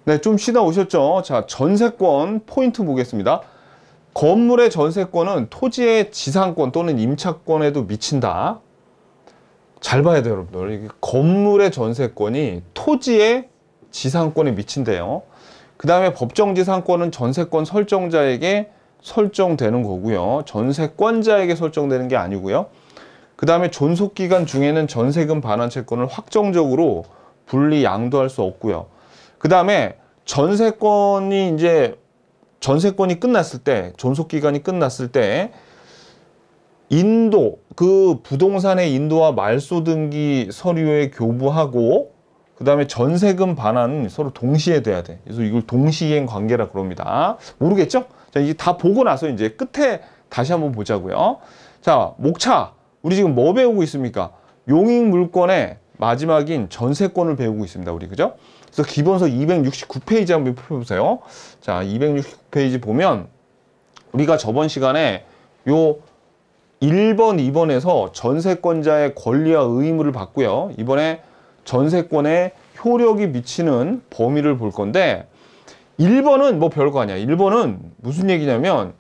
네, 좀 쉬다 오셨죠? 자, 전세권 포인트 보겠습니다. 건물의 전세권은 토지의 지상권 또는 임차권에도 미친다. 잘 봐야 돼요, 여러분들. 이게 건물의 전세권이 토지의 지상권에 미친대요. 그 다음에 법정지상권은 전세권 설정자에게 설정되는 거고요. 전세권자에게 설정되는 게 아니고요. 그 다음에 존속기간 중에는 전세금 반환 채권을 확정적으로 분리 양도할 수 없고요. 그 다음에 전세권이 끝났을 때, 존속기간이 끝났을 때 인도, 그 부동산의 인도와 말소 등기 서류에 교부하고 그 다음에 전세금 반환은 서로 동시에 돼야 돼. 그래서 이걸 동시이행 관계라 그럽니다. 모르겠죠? 자, 이게 다 보고 나서 이제 끝에 다시 한번 보자고요. 자, 목차. 우리 지금 뭐 배우고 있습니까? 용익물권의 마지막인 전세권을 배우고 있습니다. 우리, 그죠? 그래서 기본서 269페이지 한번 펴보세요. 자, 269페이지 보면 우리가 저번 시간에 요 1번, 2번에서 전세권자의 권리와 의무를 봤고요. 이번에 전세권에 효력이 미치는 범위를 볼 건데 1번은 뭐 별거 아니야. 1번은 무슨 얘기냐면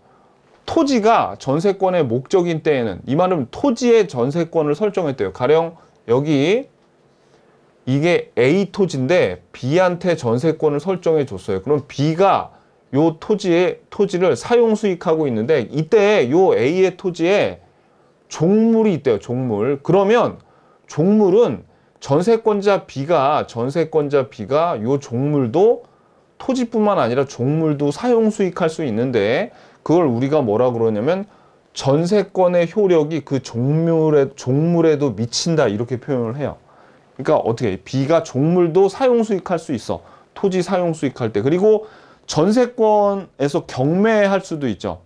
토지가 전세권의 목적인 때에는, 이 말은 토지의 전세권을 설정했대요. 가령 여기 이게 A 토지인데 B한테 전세권을 설정해 줬어요. 그럼 B가 요 토지를 사용 수익하고 있는데 이때 요 A의 토지에 종물이 있대요. 종물. 그러면 종물은 전세권자 B가 요 종물도 토지뿐만 아니라 종물도 사용 수익할 수 있는데 그걸 우리가 뭐라 그러냐면 전세권의 효력이 그 종물에도 미친다 이렇게 표현을 해요. 그러니까 어떻게 B가 종물도 사용 수익할 수 있어. 토지 사용 수익할 때. 그리고 전세권에서 경매할 수도 있죠.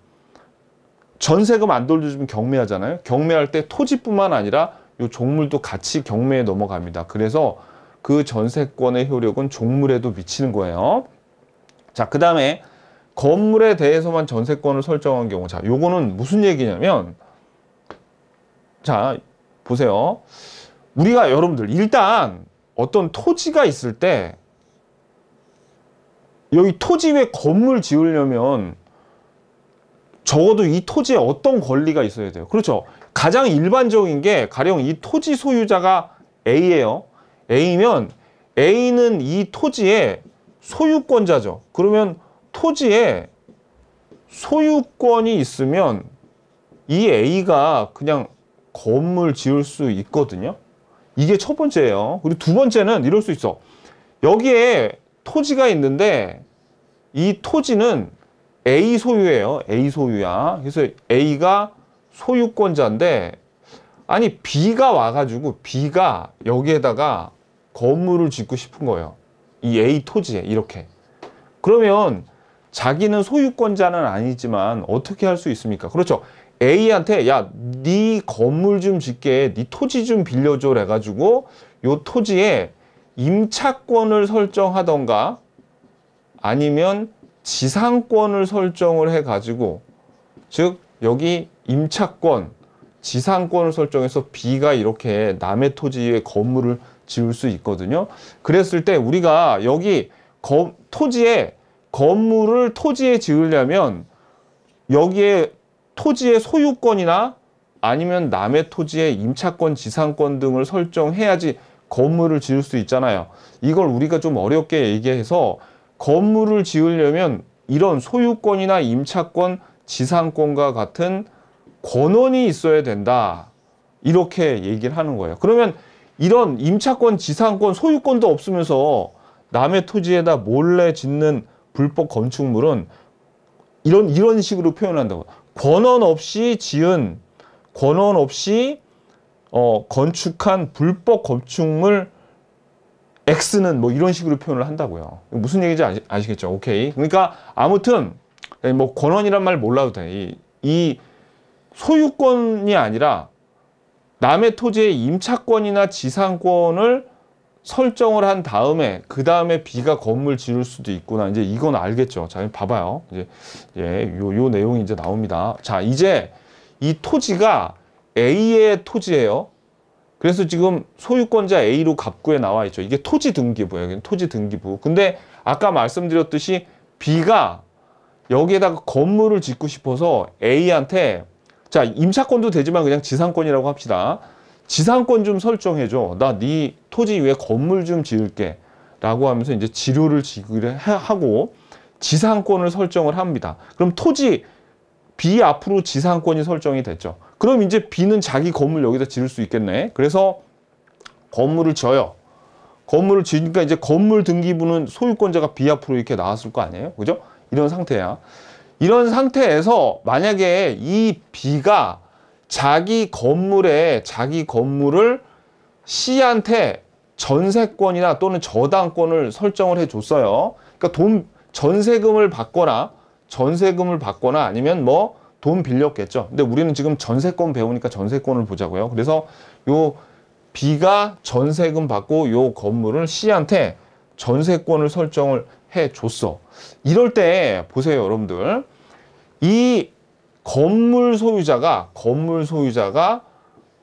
전세금 안 돌려주면 경매하잖아요. 경매할 때 토지뿐만 아니라 요 종물도 같이 경매에 넘어갑니다. 그래서 그 전세권의 효력은 종물에도 미치는 거예요. 자, 그 다음에 건물에 대해서만 전세권을 설정한 경우. 자, 요거는 무슨 얘기냐면, 자, 보세요. 우리가 여러분들 일단 어떤 토지가 있을 때 여기 토지 위에 건물 지으려면 적어도 이 토지에 어떤 권리가 있어야 돼요. 그렇죠. 가장 일반적인 게 가령 이 토지 소유자가 A예요. A면 A는 이 토지의 소유권자죠. 그러면 토지에 소유권이 있으면 이 A가 그냥 건물 지을 수 있거든요. 이게 첫 번째예요. 그리고 두 번째는 이럴 수 있어. 여기에 토지가 있는데 이 토지는 A 소유예요. A 소유야. 그래서 A가 소유권자인데 아니 B가 와가지고 B가 여기에다가 건물을 짓고 싶은 거예요. 이 A 토지에 이렇게. 그러면 자기는 소유권자는 아니지만 어떻게 할 수 있습니까? 그렇죠. A한테 야, 네 건물 좀 짓게, 네 토지 좀 빌려줘 해가지고 요 토지에 임차권을 설정하던가 아니면 지상권을 설정을 해가지고, 즉 여기 임차권, 지상권을 설정해서 B가 이렇게 남의 토지에 건물을 지을 수 있거든요. 그랬을 때 우리가 여기 건물을 토지에 지으려면 여기에 토지의 소유권이나 아니면 남의 토지의 임차권, 지상권 등을 설정해야지 건물을 지을 수 있잖아요. 이걸 우리가 좀 어렵게 얘기해서 건물을 지으려면 이런 소유권이나 임차권, 지상권과 같은 권원이 있어야 된다. 이렇게 얘기를 하는 거예요. 그러면 이런 임차권, 지상권, 소유권도 없으면서 남의 토지에다 몰래 짓는 불법 건축물은 이런 식으로 표현한다고. 권원 없이 건축한 불법 건축물 X는 뭐 이런 식으로 표현을 한다고요. 무슨 얘기인지 아시겠죠? 오케이. 그러니까 아무튼 뭐 권원이란 말 몰라도 돼. 이 소유권이 아니라 남의 토지의 임차권이나 지상권을 설정을 한 다음에 그 다음에 B가 건물 지을 수도 있구나. 이제 이건 알겠죠. 자, 봐봐요. 이제 요 내용이 이제 나옵니다. 자, 이제 이 토지가 A의 토지예요. 그래서 지금 소유권자 A로 갑구에 나와 있죠. 이게 토지 등기부예요. 여기는 토지 등기부. 근데 아까 말씀드렸듯이 B가 여기에다가 건물을 짓고 싶어서 A한테, 자, 임차권도 되지만 그냥 지상권이라고 합시다. 지상권 좀 설정해줘. 나 네 토지 위에 건물 좀 지을게. 라고 하면서 이제 지료를 지급을 하고 지상권을 설정을 합니다. 그럼 토지 B 앞으로 지상권이 설정이 됐죠. 그럼 이제 B는 자기 건물 여기다 지을 수 있겠네. 그래서 건물을 져요. 건물을 지으니까 이제 건물 등기부는 소유권자가 B 앞으로 이렇게 나왔을 거 아니에요? 그죠? 이런 상태야. 이런 상태에서 만약에 이 B가 자기 건물을 C한테 전세권이나 또는 저당권을 설정을 해줬어요. 그러니까 전세금을 받거나 아니면 뭐 돈 빌렸겠죠. 근데 우리는 지금 전세권 배우니까 전세권을 보자고요. 그래서 요 B가 전세금 받고 요 건물을 C한테 전세권을 설정을 해줬어. 이럴 때 보세요, 여러분들. 이 건물 소유자가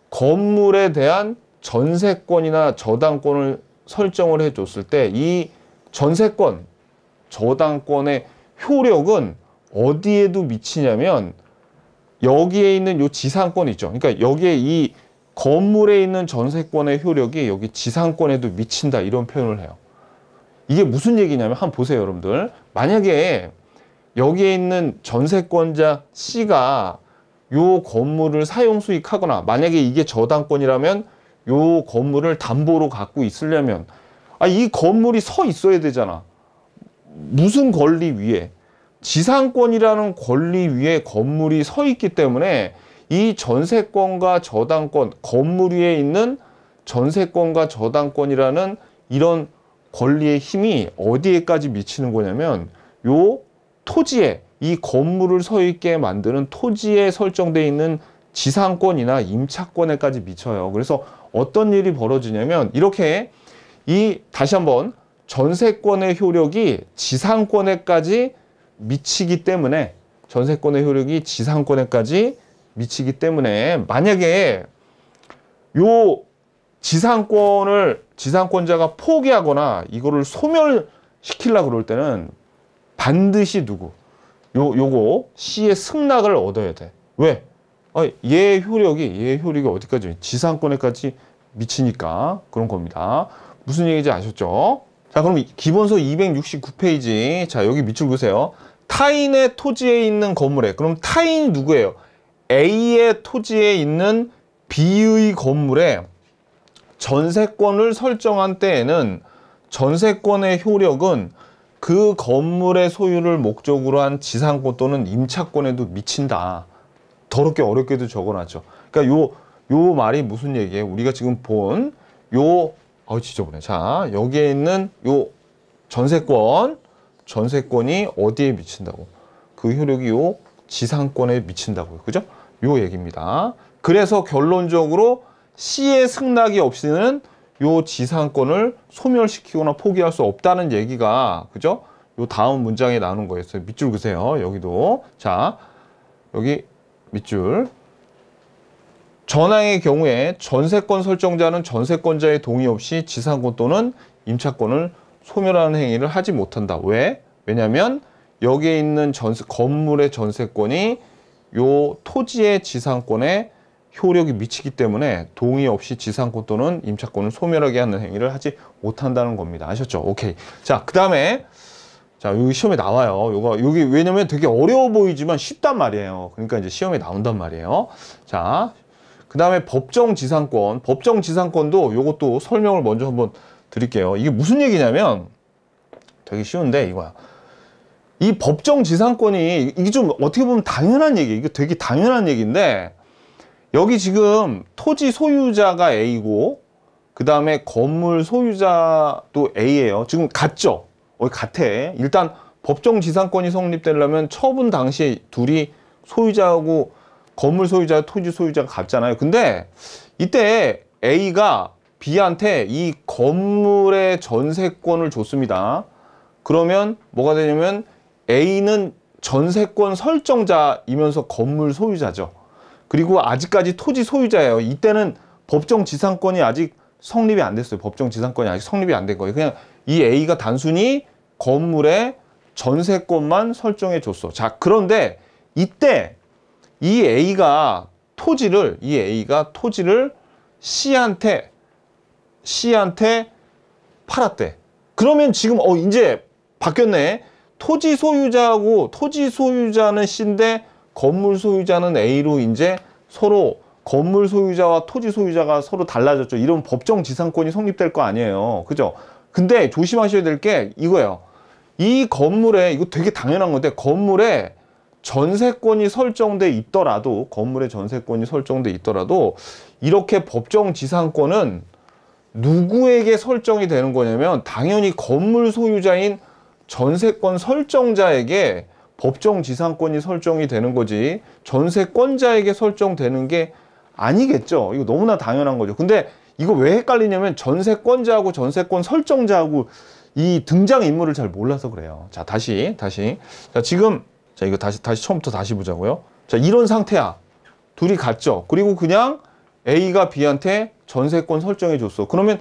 건물에 대한 전세권이나 저당권을 설정을 해줬을 때 이 전세권, 저당권의 효력은 어디에도 미치냐면 여기에 있는 요 지상권 있죠. 그러니까 여기에 이 건물에 있는 전세권의 효력이 여기 지상권에도 미친다, 이런 표현을 해요. 이게 무슨 얘기냐면 한번 보세요, 여러분들. 만약에 여기에 있는 전세권자 C가 요 건물을 사용 수익하거나, 만약에 이게 저당권이라면 요 건물을 담보로 갖고 있으려면 이 건물이 서 있어야 되잖아. 무슨 권리 위에? 지상권이라는 권리 위에 건물이 서 있기 때문에 이 전세권과 저당권, 건물 위에 있는 전세권과 저당권이라는 이런 권리의 힘이 어디에까지 미치는 거냐면 요 토지에, 이 건물을 서 있게 만드는 토지에 설정되어 있는 지상권이나 임차권에까지 미쳐요. 그래서 어떤 일이 벌어지냐면 이렇게 다시 한번 전세권의 효력이 지상권에까지 미치기 때문에, 전세권의 효력이 지상권에까지 미치기 때문에 만약에 요 지상권자가 포기하거나 이거를 소멸시키려고 그럴 때는 반드시 요거 C의 승낙을 얻어야 돼. 왜? 얘 효력이 어디까지? 지상권에까지 미치니까 그런 겁니다. 무슨 얘기인지 아셨죠? 자, 그럼 기본서 269페이지. 자, 여기 밑줄 보세요. 타인의 토지에 있는 건물에, 그럼 타인이 누구예요? A의 토지에 있는 B의 건물에 전세권을 설정한 때에는 전세권의 효력은 그 건물의 소유를 목적으로 한 지상권 또는 임차권에도 미친다. 더럽게 어렵게도 적어놨죠. 그러니까 요 말이 무슨 얘기예요? 우리가 지금 본 지저분해. 자, 여기에 있는 요 전세권이 어디에 미친다고? 그 효력이 요 지상권에 미친다고요. 그죠? 요 얘기입니다. 그래서 결론적으로 C의 승낙이 없이는 요 지상권을 소멸시키거나 포기할 수 없다는 얘기가, 그죠? 요 다음 문장에 나오는 거였어요. 밑줄 그세요. 여기도. 자, 여기 밑줄. 전항의 경우에 전세권 설정자는 전세권자의 동의 없이 지상권 또는 임차권을 소멸하는 행위를 하지 못한다. 왜? 왜냐하면 여기에 있는 건물의 전세권이 요 토지의 지상권에 효력이 미치기 때문에 동의 없이 지상권 또는 임차권을 소멸하게 하는 행위를 하지 못한다는 겁니다. 아셨죠? 오케이. 자, 그 다음에 자, 여기 시험에 나와요. 여기 왜냐면 되게 어려워 보이지만 쉽단 말이에요. 그러니까 이제 시험에 나온단 말이에요. 자, 그 다음에 법정지상권도 요것도 설명을 먼저 한번 드릴게요. 이게 무슨 얘기냐면 되게 쉬운데 이거야. 이 법정지상권이 이게 좀 어떻게 보면 당연한 얘기예요. 이게 되게 당연한 얘기인데 여기 지금 토지 소유자가 A고 그 다음에 건물 소유자도 A예요. 지금 같죠? 같아. 일단 법정지상권이 성립되려면 처분 당시에 둘이 소유자하고 건물 소유자, 토지 소유자가 같잖아요. 근데 이때 A가 B한테 이 건물의 전세권을 줬습니다. 그러면 뭐가 되냐면 A는 전세권 설정자이면서 건물 소유자죠. 그리고 아직까지 토지 소유자예요. 이때는 법정 지상권이 아직 성립이 안 됐어요. 법정 지상권이 아직 성립이 안 된 거예요. 그냥 이 A가 단순히 건물의 전세권만 설정해 줬어. 자, 그런데 이때 이 A가 토지를 C한테 팔았대. 그러면 지금 이제 바뀌었네. 토지 소유자는 C인데 건물 소유자는 A로 이제 서로 건물 소유자와 토지 소유자가 서로 달라졌죠. 이런 법정 지상권이 성립될 거 아니에요. 그죠? 근데 조심하셔야 될 게 이거예요. 이 건물에, 이거 되게 당연한 건데, 건물에 전세권이 설정돼 있더라도, 이렇게 법정 지상권은 누구에게 설정이 되는 거냐면, 당연히 건물 소유자인 전세권 설정자에게 법정 지상권이 설정이 되는 거지, 전세권자에게 설정되는 게 아니겠죠. 이거 너무나 당연한 거죠. 근데 이거 왜 헷갈리냐면 전세권자하고 전세권 설정자하고 이 등장인물을 잘 몰라서 그래요. 자, 다시. 자, 지금, 자, 이거 다시 처음부터 다시 보자고요. 자, 이런 상태야. 둘이 같죠. 그리고 그냥 A가 B한테 전세권 설정해 줬어. 그러면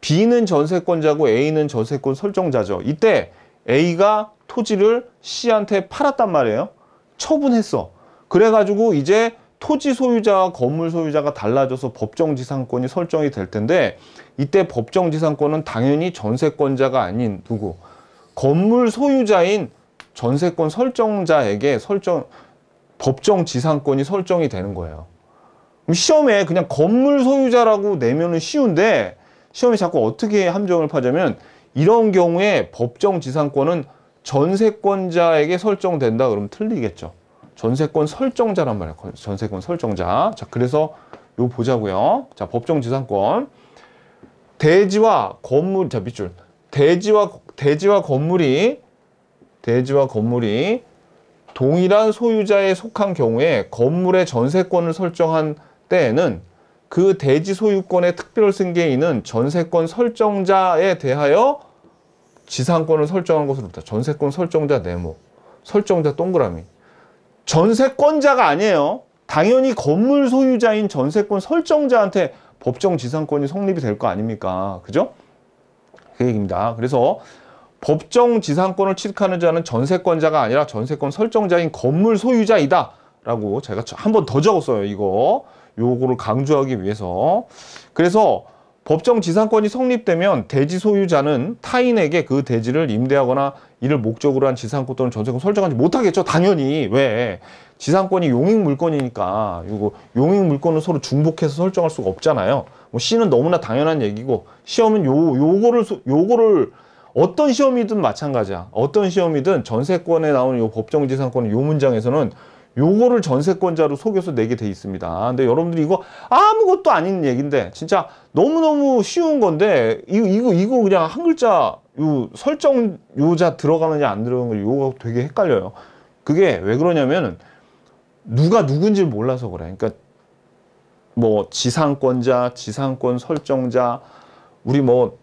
B는 전세권자고 A는 전세권 설정자죠. 이때 A가 토지를 C한테 팔았단 말이에요. 처분했어. 그래가지고 이제 토지 소유자와 건물 소유자가 달라져서 법정 지상권이 설정이 될 텐데, 이때 법정 지상권은 당연히 전세권자가 아닌 누구? 건물 소유자인 전세권 설정자에게 법정 지상권이 설정이 되는 거예요. 시험에 그냥 건물 소유자라고 내면은 쉬운데, 시험에 자꾸 어떻게 함정을 파자면, 이런 경우에 법정 지상권은 전세권자에게 설정된다 그러면 틀리겠죠. 전세권 설정자란 말이에요. 전세권 설정자. 자, 그래서 요 보자고요. 자, 법정 지상권. 대지와 건물, 자, 밑줄. 대지와 건물이 동일한 소유자에 속한 경우에 건물의 전세권을 설정한 때에는 그 대지 소유권의 특별 승계인은 전세권 설정자에 대하여 지상권을 설정한 것으로 봅니다. 전세권 설정자 네모, 설정자 동그라미. 전세권자가 아니에요. 당연히 건물 소유자인 전세권 설정자한테 법정 지상권이 성립이 될 거 아닙니까? 그죠? 그 얘기입니다. 그래서 법정 지상권을 취득하는 자는 전세권자가 아니라 전세권 설정자인 건물 소유자이다 라고 제가 한 번 더 적었어요. 요거를 강조하기 위해서. 그래서 법정 지상권이 성립되면 대지 소유자는 타인에게 그 대지를 임대하거나 이를 목적으로 한 지상권 또는 전세권 설정하지 못하겠죠. 당연히. 왜? 지상권이 용익 물건이니까. 이거 용익 물건은 서로 중복해서 설정할 수가 없잖아요. 뭐 C는 너무나 당연한 얘기고, 시험은 요거를 어떤 시험이든 마찬가지야. 어떤 시험이든 전세권에 나오는 요 법정 지상권의 요 문장에서는 요거를 전세권자로 속여서 내게 돼 있습니다. 근데 여러분들이 이거 아무것도 아닌 얘기인데, 진짜 너무너무 쉬운 건데, 이거 그냥 한 글자, 요 설정 요자 들어가느냐 안 들어가는 거, 요거 되게 헷갈려요. 그게 왜 그러냐면, 누가 누군지 몰라서 그래. 그러니까, 뭐, 지상권자, 지상권 설정자, 우리 뭐,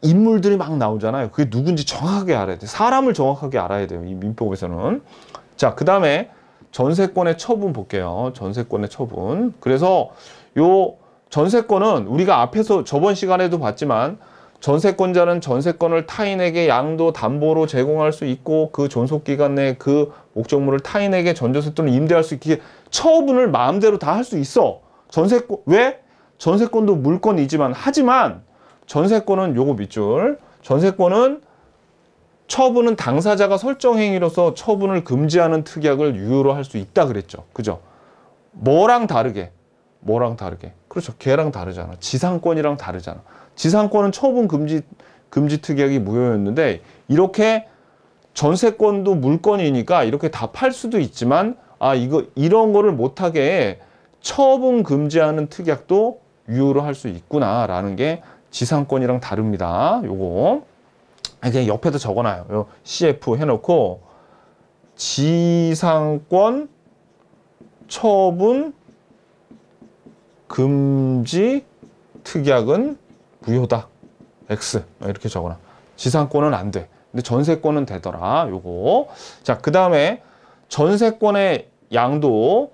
인물들이 막 나오잖아요. 그게 누군지 정확하게 알아야 돼. 사람을 정확하게 알아야 돼요. 이 민법에서는. 자, 그 다음에, 전세권의 처분 볼게요. 전세권의 처분. 그래서 요 전세권은 우리가 앞에서 저번 시간에도 봤지만, 전세권자는 전세권을 타인에게 양도 담보로 제공할 수 있고, 그 존속기간 내에 그 목적물을 타인에게 전조세 또는 임대할 수 있게 처분을 마음대로 다 할 수 있어. 전세권, 왜? 전세권도 물건이지만, 하지만 전세권은 요거 밑줄. 전세권은 처분은 당사자가 설정 행위로서 처분을 금지하는 특약을 유효로 할 수 있다 그랬죠. 그죠? 뭐랑 다르게? 그렇죠. 걔랑 다르잖아. 지상권이랑 다르잖아. 지상권은 처분 금지 특약이 무효였는데, 이렇게 전세권도 물건이니까 이렇게 다 팔 수도 있지만, 이런 거를 못하게 처분 금지하는 특약도 유효로 할 수 있구나라는 게 지상권이랑 다릅니다. 요거. 그냥 옆에도 적어놔요. 요 CF 해놓고, 지상권 처분 금지 특약은 무효다. X. 이렇게 적어놔. 지상권은 안 돼. 근데 전세권은 되더라. 요거. 자, 그 다음에 전세권의 양도,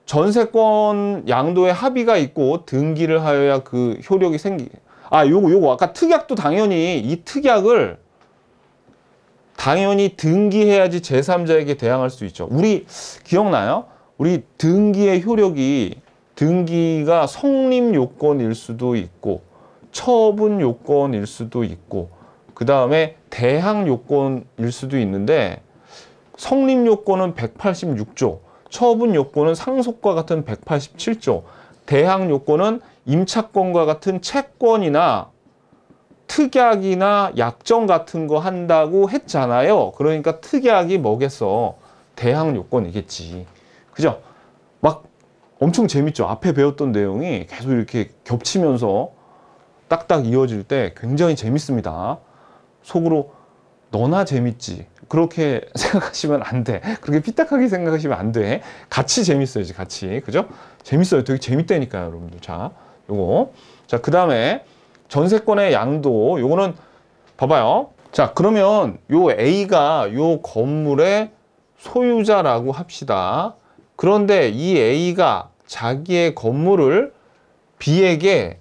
전세권 양도에 합의가 있고 등기를 하여야 그 효력이 요거 아까 특약도 당연히 이 특약을 당연히 등기해야지 제3자에게 대항할 수 있죠. 우리 기억나요? 우리 등기의 효력이 등기가 성립 요건일 수도 있고 처분 요건일 수도 있고 그 다음에 대항 요건일 수도 있는데 성립 요건은 186조, 처분 요건은 상속과 같은 187조, 대항 요건은 임차권과 같은 채권이나 특약이나 약정 같은 거 한다고 했잖아요. 그러니까 특약이 뭐겠어? 대항 요건이겠지. 그죠? 막 엄청 재밌죠? 앞에 배웠던 내용이 계속 이렇게 겹치면서 딱딱 이어질 때 굉장히 재밌습니다. 속으로 너나 재밌지. 그렇게 생각하시면 안 돼. 그렇게 삐딱하게 생각하시면 안 돼. 같이 재밌어야지, 같이. 그죠? 재밌어요. 되게 재밌다니까요, 여러분들. 자, 요거. 자, 그 다음에 전세권의 양도. 요거는 봐봐요. 자, 그러면 요 A가 요 건물의 소유자라고 합시다. 그런데 이 A가 자기의 건물을 B에게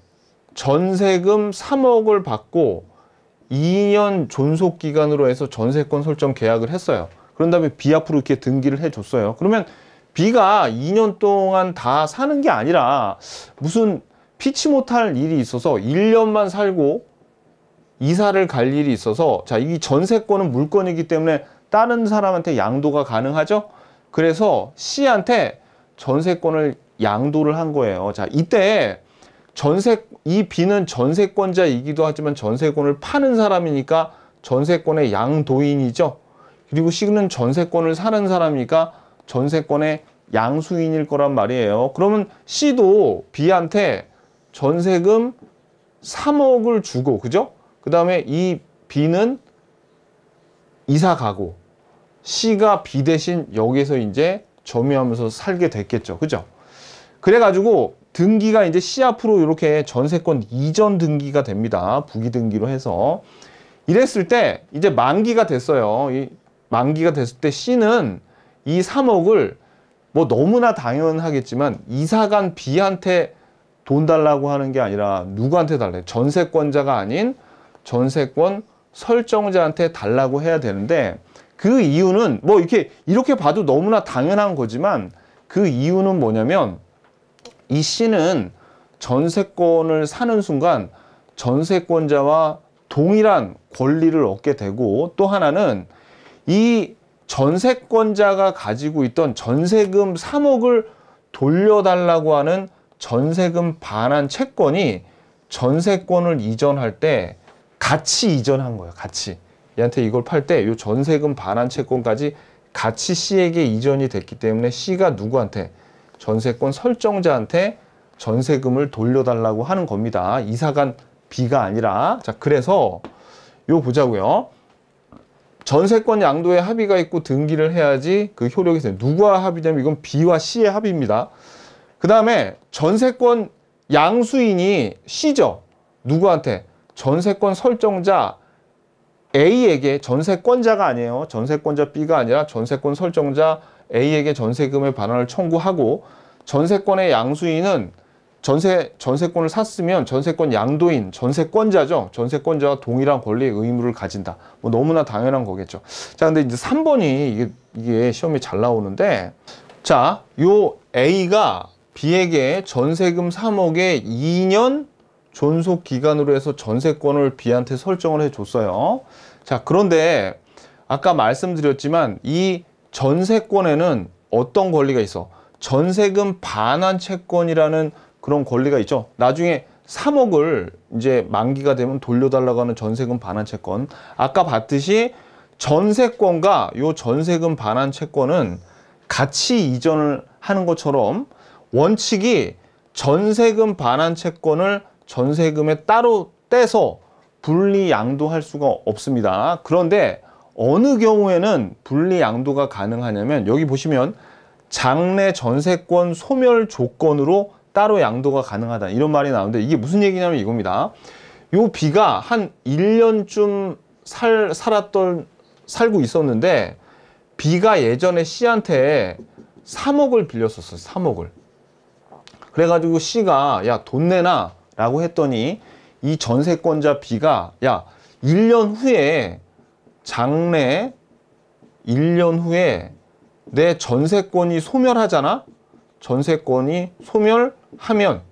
전세금 3억을 받고 2년 존속기간으로 해서 전세권 설정 계약을 했어요. 그런 다음에 B 앞으로 이렇게 등기를 해줬어요. 그러면 B가 2년 동안 다 사는 게 아니라 무슨 피치 못할 일이 있어서 1년만 살고 이사를 갈 일이 있어서, 자, 이 전세권은 물건이기 때문에 다른 사람한테 양도가 가능하죠? 그래서 C한테 전세권을 양도를 한 거예요. 자, 이때 이 B는 전세권자이기도 하지만 전세권을 파는 사람이니까 전세권의 양도인이죠. 그리고 C는 전세권을 사는 사람이니까 전세권의 양수인일 거란 말이에요. 그러면 C도 B한테 전세금 3억을 주고, 그죠? 그 다음에 이 B는 이사 가고 C가 B 대신 여기서 이제 점유하면서 살게 됐겠죠. 그죠? 그래가지고 등기가 이제 C 앞으로 이렇게 전세권 이전 등기가 됩니다. 부기 등기로 해서. 이랬을 때 이제 만기가 됐어요. 이 만기가 됐을 때 C는 이 3억을 뭐 너무나 당연하겠지만 이사간 B한테 돈 달라고 하는 게 아니라 누구한테 달래? 전세권자가 아닌 전세권 설정자한테 달라고 해야 되는데, 그 이유는 뭐 이렇게 봐도 너무나 당연한 거지만 그 이유는 뭐냐면 이 C는 전세권을 사는 순간 전세권자와 동일한 권리를 얻게 되고, 또 하나는 이 전세권자가 가지고 있던 전세금 3억을 돌려달라고 하는 전세금 반환 채권이 전세권을 이전할 때 같이 이전한 거예요. 같이. 얘한테 이걸 팔 때 이 전세금 반환 채권까지 같이 C에게 이전이 됐기 때문에 C가 누구한테? 전세권 설정자한테 전세금을 돌려달라고 하는 겁니다. 이사간 B가 아니라. 자, 그래서 요 보자고요. 전세권 양도에 합의가 있고 등기를 해야지 그 효력이 있어요. 누구와 합의냐면 이건 B와 C의 합의입니다. 그 다음에 전세권 양수인이 C죠. 누구한테? 전세권 설정자 A에게, 전세권자가 아니에요. 전세권자 B가 아니라 전세권 설정자 A에게 전세금의 반환을 청구하고, 전세권의 양수인은 전세권을 샀으면 전세권 양도인, 전세권자죠. 전세권자와 동일한 권리의 의무를 가진다. 뭐 너무나 당연한 거겠죠. 자, 근데 이제 3번이 이게 시험에 잘 나오는데, 자, 요 A가 B에게 전세금 3억에 2년 존속 기간으로 해서 전세권을 B한테 설정을 해줬어요. 자, 그런데 아까 말씀드렸지만 이 전세권에는 어떤 권리가 있어? 전세금 반환 채권이라는 그런 권리가 있죠. 나중에 3억을 이제 만기가 되면 돌려달라고 하는 전세금 반환 채권. 아까 봤듯이 전세권과 요 전세금 반환 채권은 같이 이전을 하는 것처럼 원칙이 전세금 반환 채권을 전세금에 따로 떼서 분리 양도할 수가 없습니다. 그런데 어느 경우에는 분리 양도가 가능하냐면 여기 보시면 장래 전세권 소멸 조건으로 따로 양도가 가능하다, 이런 말이 나오는데 이게 무슨 얘기냐면 이겁니다. 요 B가 한 1년쯤 살고 있었는데 B가 예전에 C한테 3억을 빌렸었어요. 3억을. 그래가지고 C가 야, 돈 내놔 라고 했더니 이 전세권자 B가 야, 1년 후에 장래 1년 후에 내 전세권이 소멸하잖아. 전세권이 소멸하면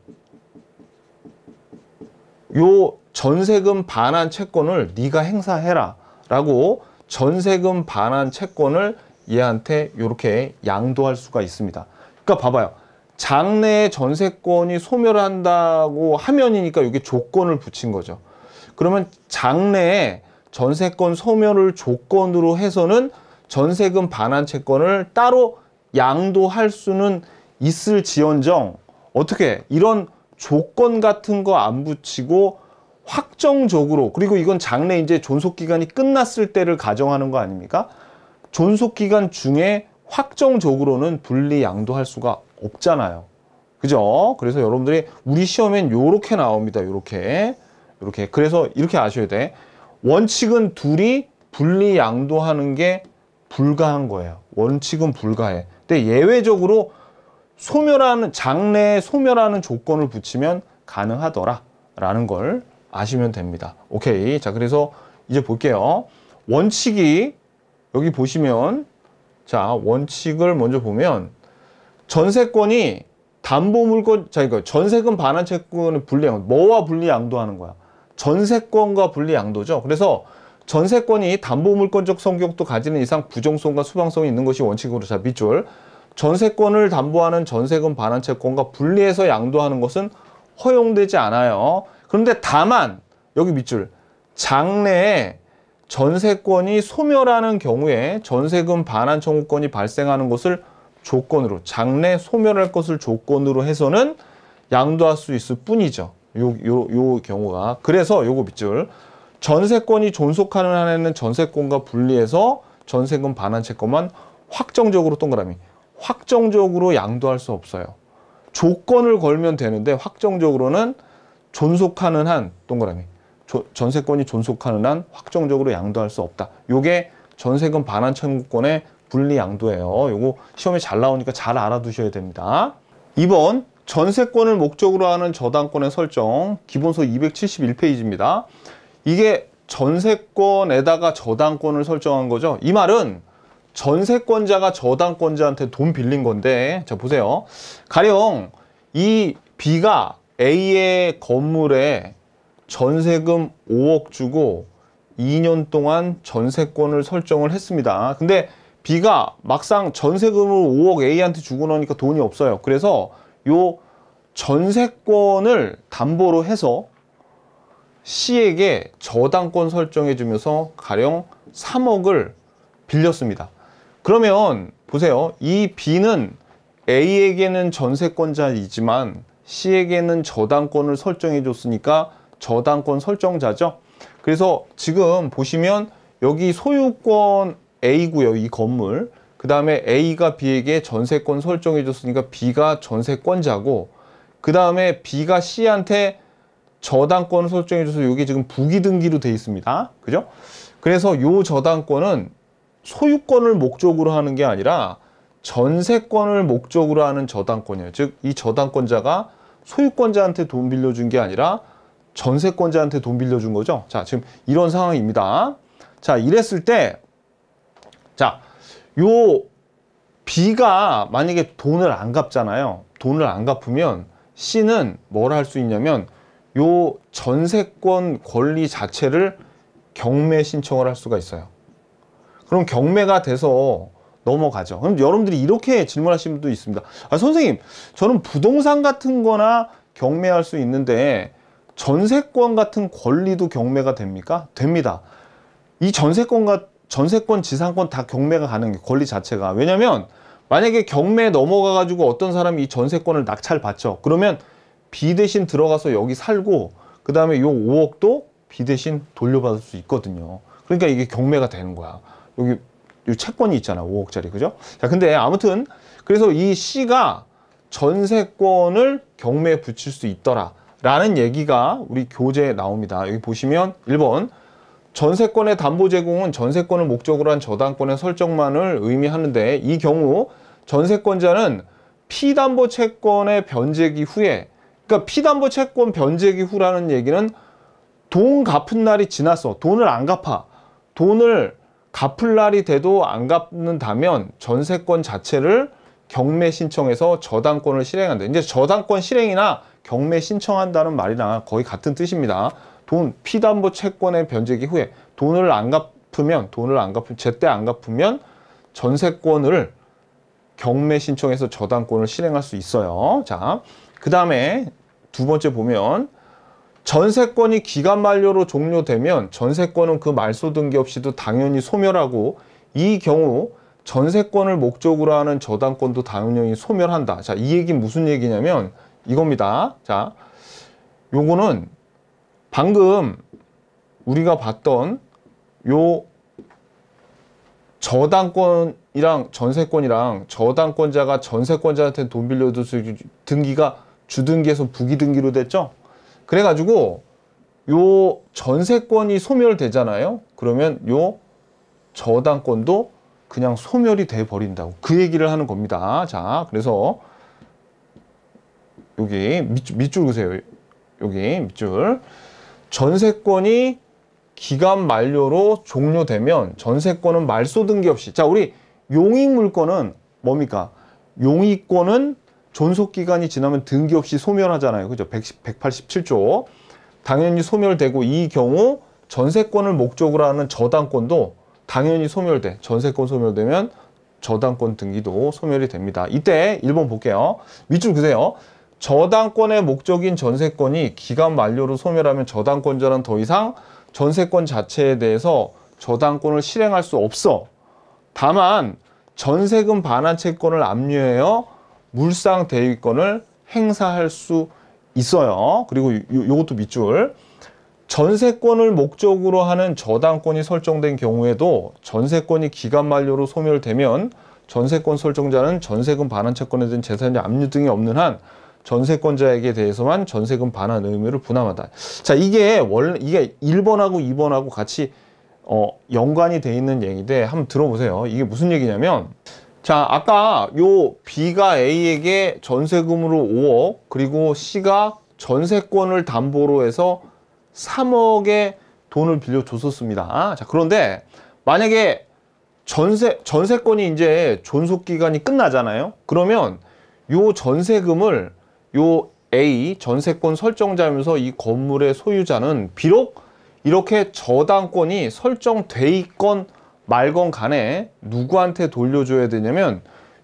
요 전세금 반환 채권을 네가 행사해라 라고 전세금 반환 채권을 얘한테 이렇게 양도할 수가 있습니다. 그러니까 봐봐요. 장래에 전세권이 소멸한다고 하면이니까 이게 조건을 붙인 거죠. 그러면 장래에 전세권 소멸을 조건으로 해서는 전세금 반환 채권을 따로 양도할 수는 있을지언정 어떻게 이런 조건 같은 거 안 붙이고 확정적으로, 그리고 이건 장래 이제 존속기간이 끝났을 때를 가정하는 거 아닙니까? 존속기간 중에 확정적으로는 분리 양도할 수가 없잖아요. 그죠? 그래서 여러분들이 우리 시험엔 요렇게 나옵니다. 요렇게. 그래서 이렇게 아셔야 돼. 원칙은 둘이 분리 양도하는 게 불가한 거예요. 원칙은 불가해. 근데 예외적으로 장래에 소멸하는 조건을 붙이면 가능하더라 라는 걸 아시면 됩니다. 오케이. 자, 그래서 이제 볼게요. 원칙이 여기 보시면, 자, 원칙을 먼저 보면 전세권이 담보물권, 자, 이거 전세금 반환 채권을 분리양도, 뭐와 분리양도하는 거야? 전세권과 분리양도죠. 그래서 전세권이 담보물권적 성격도 가지는 이상 부정성과 수방성이 있는 것이 원칙으로, 자, 밑줄. 전세권을 담보하는 전세금 반환 채권과 분리해서 양도하는 것은 허용되지 않아요. 그런데 다만 여기 밑줄, 장래에 전세권이 소멸하는 경우에 전세금 반환 청구권이 발생하는 것을 조건으로, 장래 소멸할 것을 조건으로 해서는 양도할 수 있을 뿐이죠. 요 경우가. 그래서 요거 밑줄, 전세권이 존속하는 한에는 전세권과 분리해서 전세금 반환 채권만 확정적으로, 동그라미, 확정적으로 양도할 수 없어요. 조건을 걸면 되는데 확정적으로는 존속하는 한, 동그라미, 전세권이 존속하는 한 확정적으로 양도할 수 없다. 요게 전세금 반환 청구권의 분리 양도예요. 요거 시험에 잘 나오니까 잘 알아두셔야 됩니다. 2번, 전세권을 목적으로 하는 저당권의 설정, 기본서 271페이지입니다. 이게 전세권에다가 저당권을 설정한 거죠. 이 말은 전세권자가 저당권자한테 돈 빌린 건데, 자, 보세요. 가령 이 B가 A의 건물에 전세금 5억 주고 2년 동안 전세권을 설정을 했습니다. 근데 B가 막상 전세금을 5억 A한테 주고 나니까 돈이 없어요. 그래서 요 전세권을 담보로 해서 C에게 저당권 설정해 주면서 가령 3억을 빌렸습니다. 그러면 보세요. 이 B는 A에게는 전세권자이지만 C에게는 저당권을 설정해 줬으니까 저당권 설정자죠. 그래서 지금 보시면 여기 소유권 A고요. 이 건물. 그 다음에 A가 B에게 전세권 설정해 줬으니까 B가 전세권자고, 그 다음에 B가 C한테 저당권을 설정해 줘서 여기 지금 부기등기로 되어 있습니다. 그죠? 그래서 요 저당권은 소유권을 목적으로 하는 게 아니라 전세권을 목적으로 하는 저당권이에요. 즉, 이 저당권자가 소유권자한테 돈 빌려준 게 아니라 전세권자한테 돈 빌려준 거죠. 자, 지금 이런 상황입니다. 자, 이랬을 때, 자, 요 B가 만약에 돈을 안 갚잖아요. 돈을 안 갚으면 C는 뭘 할 수 있냐면 요 전세권 권리 자체를 경매 신청을 할 수가 있어요. 그럼 경매가 돼서 넘어가죠. 그럼 여러분들이 이렇게 질문하시는 분도 있습니다. 아, 선생님, 저는 부동산 같은 거나 경매할 수 있는데 전세권 같은 권리도 경매가 됩니까? 됩니다. 이 전세권, 지상권 다 경매가 가능해요. 권리 자체가. 왜냐면 만약에 경매에 넘어가 가지고 어떤 사람이 이 전세권을 낙찰받죠. 그러면 B 대신 들어가서 여기 살고 그 다음에 요 5억도 B 대신 돌려받을 수 있거든요. 그러니까 이게 경매가 되는 거야. 여기 요 채권이 있잖아. 5억짜리. 그죠? 자, 근데 아무튼 그래서 이 C가 전세권을 경매에 붙일 수 있더라 라는 얘기가 우리 교재에 나옵니다. 여기 보시면 1번, 전세권의 담보 제공은 전세권을 목적으로 한 저당권의 설정만을 의미하는데 이 경우 전세권자는 피담보 채권의 변제기 후에, 그러니까 피담보 채권 변제기 후라는 얘기는 돈 갚은 날이 지났어. 돈을 안 갚아. 돈을 갚을 날이 돼도 안 갚는다면 전세권 자체를 경매 신청해서 저당권을 실행한다. 이제 저당권 실행이나 경매 신청한다는 말이랑 거의 같은 뜻입니다. 피담보 채권의 변제기 후에 돈을 안 갚으면, 제때 안 갚으면 전세권을 경매 신청해서 저당권을 실행할 수 있어요. 자, 그 다음에 두 번째 보면 전세권이 기간 만료로 종료되면 전세권은 그 말소 등기 없이도 당연히 소멸하고, 이 경우 전세권을 목적으로 하는 저당권도 당연히 소멸한다. 자, 이 얘기는 무슨 얘기냐면 이겁니다. 자, 요거는 방금 우리가 봤던 요 저당권이랑 전세권이랑, 저당권자가 전세권자한테 돈 빌려줘서 등기가 주등기에서 부기등기로 됐죠. 그래가지고 요 전세권이 소멸되잖아요. 그러면 요 저당권도 그냥 소멸이 돼 버린다고, 그 얘기를 하는 겁니다. 자, 그래서 여기 밑줄 그세요. 여기 밑줄. 전세권이 기간 만료로 종료되면 전세권은 말소 등기 없이, 자, 우리 용익물권은 뭡니까? 용익권은 존속기간이 지나면 등기 없이 소멸하잖아요. 그죠? 187조. 당연히 소멸되고, 이 경우 전세권을 목적으로 하는 저당권도 당연히 소멸돼. 전세권 소멸되면 저당권 등기도 소멸이 됩니다. 이때 1번 볼게요. 밑줄 그세요. 저당권의 목적인 전세권이 기간 만료로 소멸하면 저당권자는 더 이상 전세권 자체에 대해서 저당권을 실행할 수 없어. 다만 전세금 반환 채권을 압류하여 물상 대위권을 행사할 수 있어요. 그리고 요것도 밑줄. 전세권을 목적으로 하는 저당권이 설정된 경우에도 전세권이 기간 만료로 소멸되면 전세권 설정자는 전세금 반환 채권에 대한 재산의 압류 등이 없는 한 전세권자에게 대해서만 전세금 반환 의무를 부담한다. 자, 이게 1번하고 2번하고 같이 연관이 돼 있는 얘기인데 한번 들어보세요. 이게 무슨 얘기냐면, 자, 아까 요 B가 A에게 전세금으로 5억, 그리고 C가 전세권을 담보로 해서 3억의 돈을 빌려줬었습니다. 자, 그런데 만약에 전세권이 이제 존속기간이 끝나잖아요. 그러면 요 전세금을 요 A 전세권 설정자면서 이 건물의 소유자는 비록 이렇게 저당권이 설정돼 있건 말건 간에 누구한테 돌려줘야 되냐면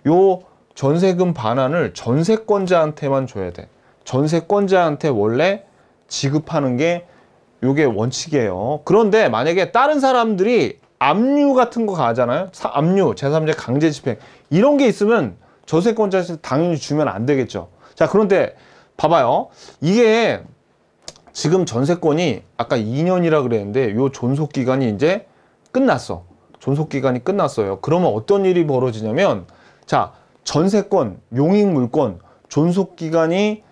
요 전세금 반환을 전세권자한테만 줘야 돼. 전세권자한테 원래 지급하는 게 요게 원칙이에요. 그런데 만약에 다른 사람들이 압류 같은 거 가잖아요. 압류, 제3자 강제 집행 이런 게 있으면 전세권자한테 당연히 주면 안 되겠죠. 자, 그런데 봐봐요. 이게 지금 전세권이 아까 2년이라 그랬는데 요 존속기간이 이제 끝났어. 존속기간이 끝났어요. 그러면 어떤 일이 벌어지냐면, 자, 전세권, 용익물권 존속기간이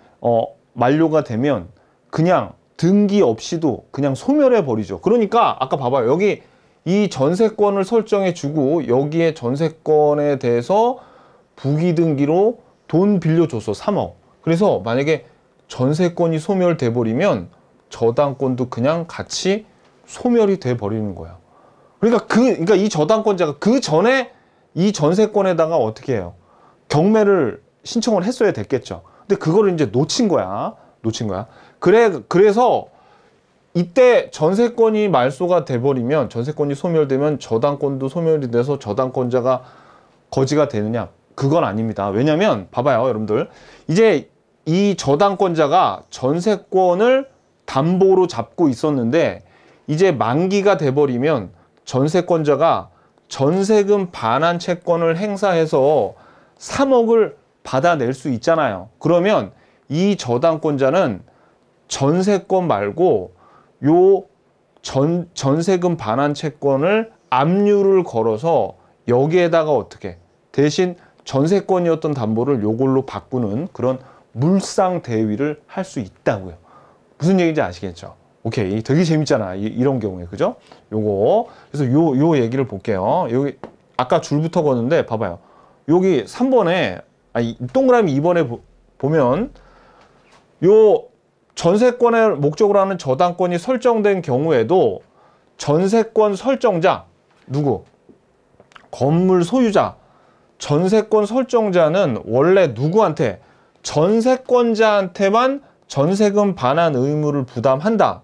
만료가 되면 그냥 등기 없이도 그냥 소멸해 버리죠. 그러니까 아까 봐봐요. 여기 이 전세권을 설정해 주고 여기에 전세권에 대해서 부기등기로 돈 빌려줬어. 3억. 그래서 만약에 전세권이 소멸돼 버리면 저당권도 그냥 같이 소멸이 돼 버리는 거야. 그러니까 이 저당권자가 그 전에 이 전세권에다가 어떻게 해요? 경매를 신청을 했어야 됐겠죠. 근데 그거를 이제 놓친 거야. 그래서 이때 전세권이 말소가 돼버리면, 전세권이 소멸되면 저당권도 소멸이 돼서 저당권자가 거지가 되느냐? 그건 아닙니다. 왜냐면 봐봐요, 여러분들. 이제 이 저당권자가 전세권을 담보로 잡고 있었는데 이제 만기가 돼버리면 전세권자가 전세금 반환 채권을 행사해서 3억을 받아낼 수 있잖아요. 그러면 이 저당권자는 전세권 말고 요 전세금 반환 채권을 압류를 걸어서 여기에다가 어떻게 대신 전세권이었던 담보를 요걸로 바꾸는 그런 물상 대위를 할 수 있다고요. 무슨 얘기인지 아시겠죠? 오케이. 되게 재밌잖아. 이런 경우에. 그죠? 요거. 그래서 요 얘기를 볼게요. 여기 아까 줄부터 걷는데 봐봐요. 여기 3번에, 아니, 동그라미 2번에 보면, 요 전세권을 목적으로 하는 저당권이 설정된 경우에도 전세권 설정자, 누구? 건물 소유자. 전세권 설정자는 원래 누구한테? 전세권자한테만 전세금 반환 의무를 부담한다.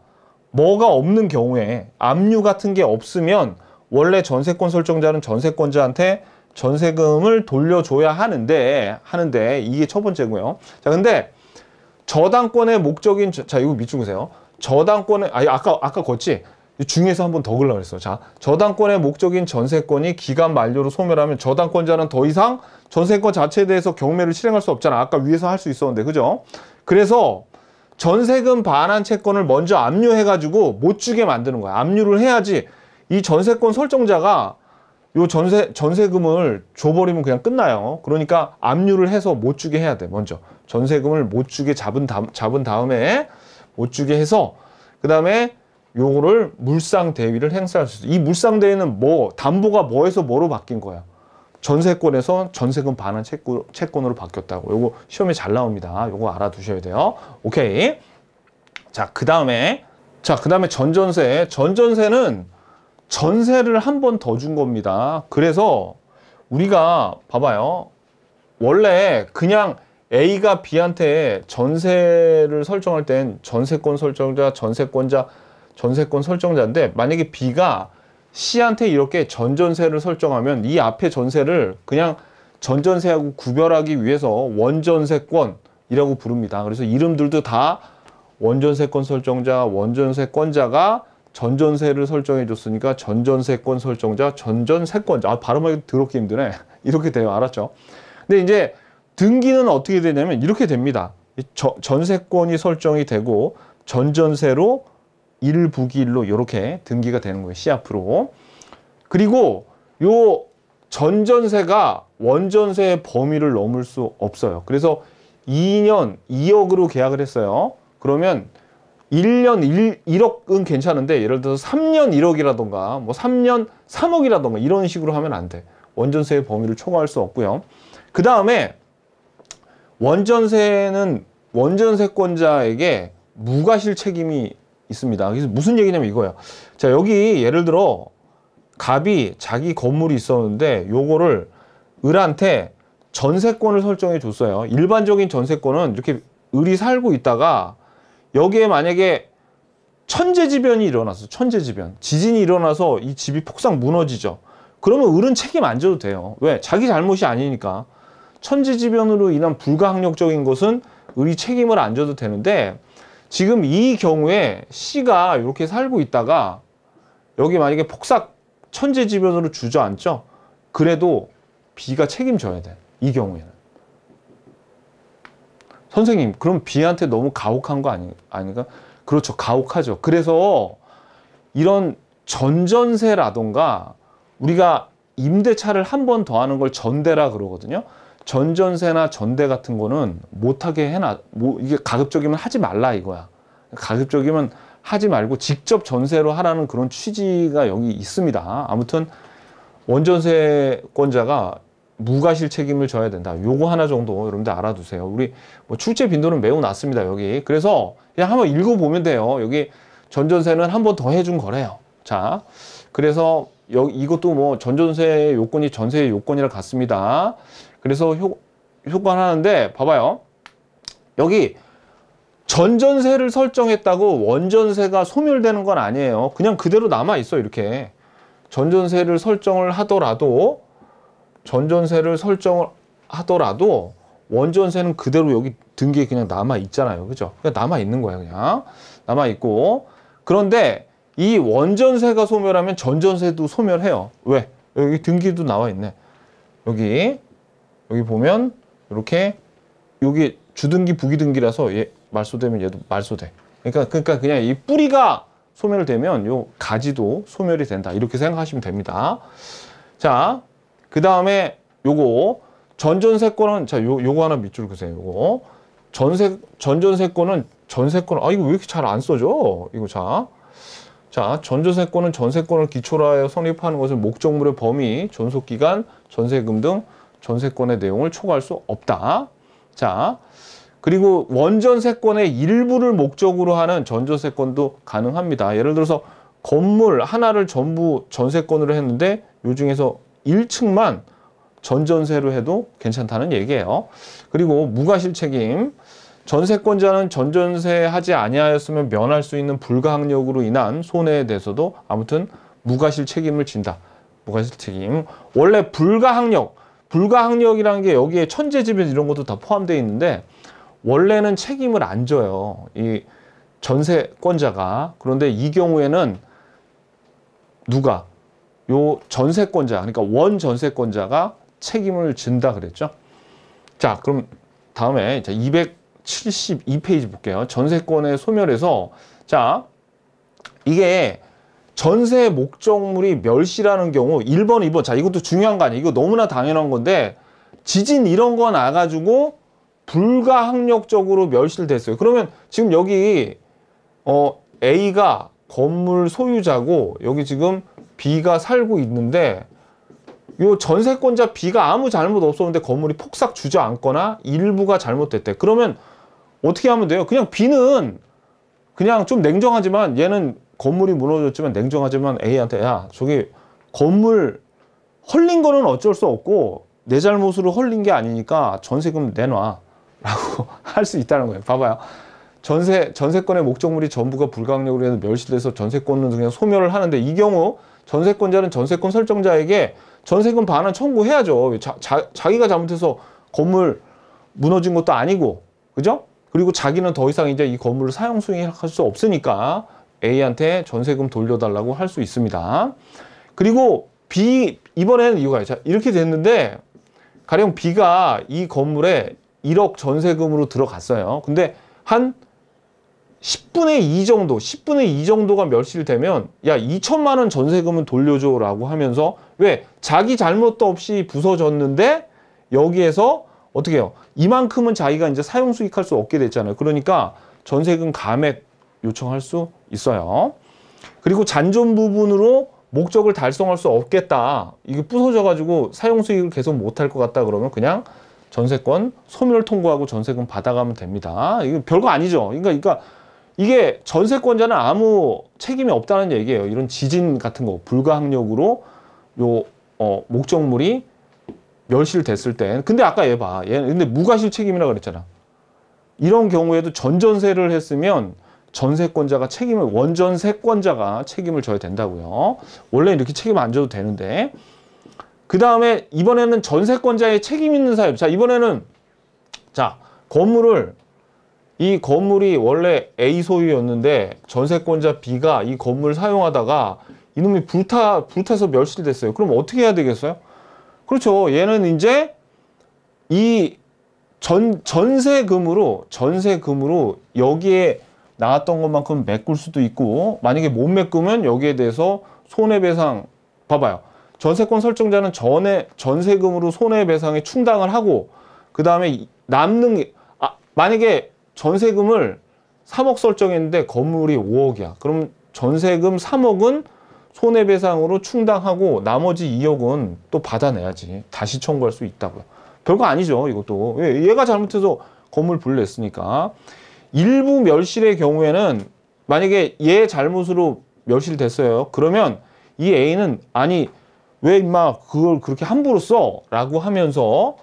뭐가 없는 경우에, 압류 같은 게 없으면 원래 전세권 설정자는 전세권자한테 전세금을 돌려줘야 하는데 이게 첫 번째고요. 자, 근데 저당권의 목적인, 자, 이거 밑줄 그세요. 저당권의, 아까 걷지? 중에서 한 번 더 그러려고 그랬어. 자, 저당권의 목적인 전세권이 기간 만료로 소멸하면 저당권자는 더 이상 전세권 자체에 대해서 경매를 실행할 수 없잖아. 아까 위에서 할 수 있었는데, 그죠? 그래서 전세금 반환 채권을 먼저 압류해가지고 못 주게 만드는 거야. 압류를 해야지 이 전세권 설정자가 요 전세금을 줘버리면 그냥 끝나요. 그러니까 압류를 해서 못 주게 해야 돼. 먼저 전세금을 못 주게 잡은 다음에 못 주게 해서 그 다음에 요거를 물상대위를 행사할 수 있어. 이 물상대위는 뭐 담보가 뭐에서 뭐로 바뀐 거야. 전세권에서 전세금 반환 채권으로 바뀌었다고. 요거 시험에 잘 나옵니다. 요거 알아두셔야 돼요. 오케이. 자, 그 다음에 전전세. 전전세는 전세를 한 번 더 준 겁니다. 그래서 우리가 봐봐요. 원래 그냥 A가 B한테 전세를 설정할 땐 전세권 설정자, 전세권 설정자인데, 만약에 B가 C한테 이렇게 전전세를 설정하면 이 앞에 전세를 그냥 전전세하고 구별하기 위해서 원전세권이라고 부릅니다. 그래서 이름들도 다 원전세권 설정자, 원전세권자가 전전세를 설정해 줬으니까 전전세권 설정자, 전전세권자. 발음하기 더럽게 힘드네. 이렇게 돼요. 알았죠? 근데 이제 등기는 어떻게 되냐면 이렇게 됩니다. 전세권이 설정이 되고 전전세로 1부기1로 이렇게 등기가 되는 거예요. C 앞으로. 그리고 요 전전세가 원전세의 범위를 넘을 수 없어요. 그래서 2년 2억으로 계약을 했어요. 그러면 1년 1억은 괜찮은데, 예를 들어서 3년 1억이라던가 뭐 3년 3억이라던가 이런 식으로 하면 안 돼. 원전세의 범위를 초과할 수 없고요. 그 다음에 원전세는 원전세권자에게 무과실 책임이 있습니다. 그래서 무슨 얘기냐면 이거예요. 자, 여기 예를 들어 갑이 자기 건물이 있었는데 요거를 을한테 전세권을 설정해 줬어요. 일반적인 전세권은 이렇게 을이 살고 있다가 여기에 만약에 천재지변이 일어났어. 천재지변. 지진이 일어나서 이 집이 폭삭 무너지죠. 그러면 을은 책임 안 져도 돼요. 왜? 자기 잘못이 아니니까. 천재지변으로 인한 불가항력적인 것은 을이 책임을 안 져도 되는데, 지금 이 경우에 C가 이렇게 살고 있다가 여기 만약에 폭삭 천재지변으로 주저앉죠. 그래도 B가 책임져야 돼. 이 경우에는. 선생님, 그럼 B한테 너무 가혹한 거 아닌가? 그렇죠. 가혹하죠. 그래서 이런 전전세라던가 우리가 임대차를 한 번 더 하는 걸 전대라 그러거든요. 전전세나 전대 같은 거는 못하게 이게 가급적이면 하지 말라 이거야. 가급적이면 하지 말고 직접 전세로 하라는 그런 취지가 여기 있습니다. 아무튼 원전세권자가 무과실 책임을 져야 된다. 요거 하나 정도 여러분들 알아두세요. 우리 뭐 출제 빈도는 매우 낮습니다. 여기. 그래서 그냥 한번 읽어보면 돼요. 여기 전전세는 한 번 더 해준 거래요. 자, 그래서 이것도 뭐 전전세 요건이 전세의 요건이랑 같습니다. 그래서 효과하는데 봐봐요. 여기 전전세를 설정했다고 원전세가 소멸되는 건 아니에요. 그냥 그대로 남아 있어. 이렇게 전전세를 설정을 하더라도 원전세는 그대로 여기 등기에 그냥 남아 있잖아요. 그죠? 그냥 남아 있는 거예요. 그냥 남아 있고. 그런데 이 원전세가 소멸하면 전전세도 소멸해요. 왜? 여기 등기도 나와 있네. 여기 보면 이렇게 여기 주등기 부기등기라서 얘 말소되면 얘도 말소돼. 그러니까 그냥 이 뿌리가 소멸되면 요 가지도 소멸이 된다. 이렇게 생각하시면 됩니다. 자, 그 다음에 요거 전전세권은, 자, 요거 하나 밑줄 그세요. 요거 전전세권은 전세권, 이거 왜 이렇게 잘 안 써져? 이거 자, 전전세권은 전세권을 기초로 하여 성립하는 것을 목적물의 범위, 존속기간, 전세금 등 전세권의 내용을 초과할 수 없다. 자, 그리고 원전세권의 일부를 목적으로 하는 전전세권도 가능합니다. 예를 들어서 건물 하나를 전부 전세권으로 했는데 요 중에서 1층만 전전세로 해도 괜찮다는 얘기예요. 그리고 무과실책임, 전세권자는 전전세 하지 아니하였으면 면할 수 있는 불가항력으로 인한 손해에 대해서도 아무튼 무과실 책임을 진다. 무과실 책임. 원래 불가항력이라는 게 여기에 천재지변 이런 것도 다 포함되어 있는데 원래는 책임을 안 져요. 이 전세권자가. 그런데 이 경우에는 누가? 요 전세권자, 그러니까 원전세권자가 책임을 진다 그랬죠. 자, 그럼 다음에 272페이지 볼게요. 전세권의 소멸에서, 자, 이게 전세 목적물이 멸시라는 경우 1번, 2번. 자, 이것도 중요한 거 아니에요. 이거 너무나 당연한 건데 지진 이런 거 나가지고 불가항력적으로 멸시를 됐어요. 그러면 지금 여기 A가 건물 소유자고 여기 지금 B가 살고 있는데 요 전세권자 B가 아무 잘못 없었는데 건물이 폭삭 주저앉거나 일부가 잘못됐대. 그러면 어떻게 하면 돼요? 그냥 B는 그냥 좀 냉정하지만 얘는 건물이 무너졌지만 냉정하지만 A한테 야 저기 건물 헐린 거는 어쩔 수 없고 내 잘못으로 헐린 게 아니니까 전세금 내놔 라고 할 수 있다는 거예요. 봐봐요. 전세권의 목적물이 전부가 불가항력으로 해서 멸시돼서 전세권은 그냥 소멸을 하는데 이 경우 전세권자는 전세권 설정자에게 전세금 반환 청구해야죠. 자기가 잘못해서 건물 무너진 것도 아니고, 그죠? 그리고 자기는 더 이상 이제 이 건물을 사용 수행할 수 없으니까 A한테 전세금 돌려달라고 할 수 있습니다. 그리고 B, 이번에는 이유가 자, 이렇게 됐는데 가령 B가 이 건물에 1억 전세금으로 들어갔어요. 근데 한 10분의 2 정도, 10분의 2 정도가 멸실되면 야 2천만 원 전세금은 돌려줘 라고 하면서 왜? 자기 잘못도 없이 부서졌는데 여기에서 어떻게 해요? 이만큼은 자기가 이제 사용 수익할 수 없게 됐잖아요. 그러니까 전세금 감액 요청할 수 있어요. 그리고 잔존 부분으로 목적을 달성할 수 없겠다. 이게 부서져가지고 사용 수익을 계속 못할 것 같다 그러면 그냥 전세권 소멸 통보하고 전세금 받아가면 됩니다. 이거 별거 아니죠. 그러니까 이게 전세권자는 아무 책임이 없다는 얘기예요. 이런 지진 같은 거 불가항력으로 요 목적물이 멸실됐을 때. 근데 아까 얘 봐. 얘 근데 무과실 책임이라고 그랬잖아. 이런 경우에도 전전세를 했으면 전세권자가 원전세권자가 책임을 져야 된다고요. 원래 이렇게 책임 안 져도 되는데. 그 다음에 이번에는 전세권자의 책임 있는 사유. 자, 이번에는 자, 이 건물이 원래 A 소유였는데 전세권자 B가 이 건물을 사용하다가 이놈이 불타서 멸실됐어요. 그럼 어떻게 해야 되겠어요? 그렇죠. 얘는 이제 이 전세금으로 여기에 나왔던 것만큼 메꿀 수도 있고 만약에 못 메꾸면 여기에 대해서 손해배상 봐봐요. 전세권 설정자는 전세금으로 손해배상에 충당을 하고 그 다음에 남는 만약에 전세금을 3억 설정했는데 건물이 5억이야. 그럼 전세금 3억은 손해배상으로 충당하고 나머지 2억은 또 받아내야지. 다시 청구할 수 있다고요. 별거 아니죠. 이것도. 얘가 잘못해서 건물 불냈으니까. 일부 멸실의 경우에는 만약에 얘 잘못으로 멸실됐어요. 그러면 이 A는 아니 왜 임마 그걸 그렇게 함부로 써? 라고 하면서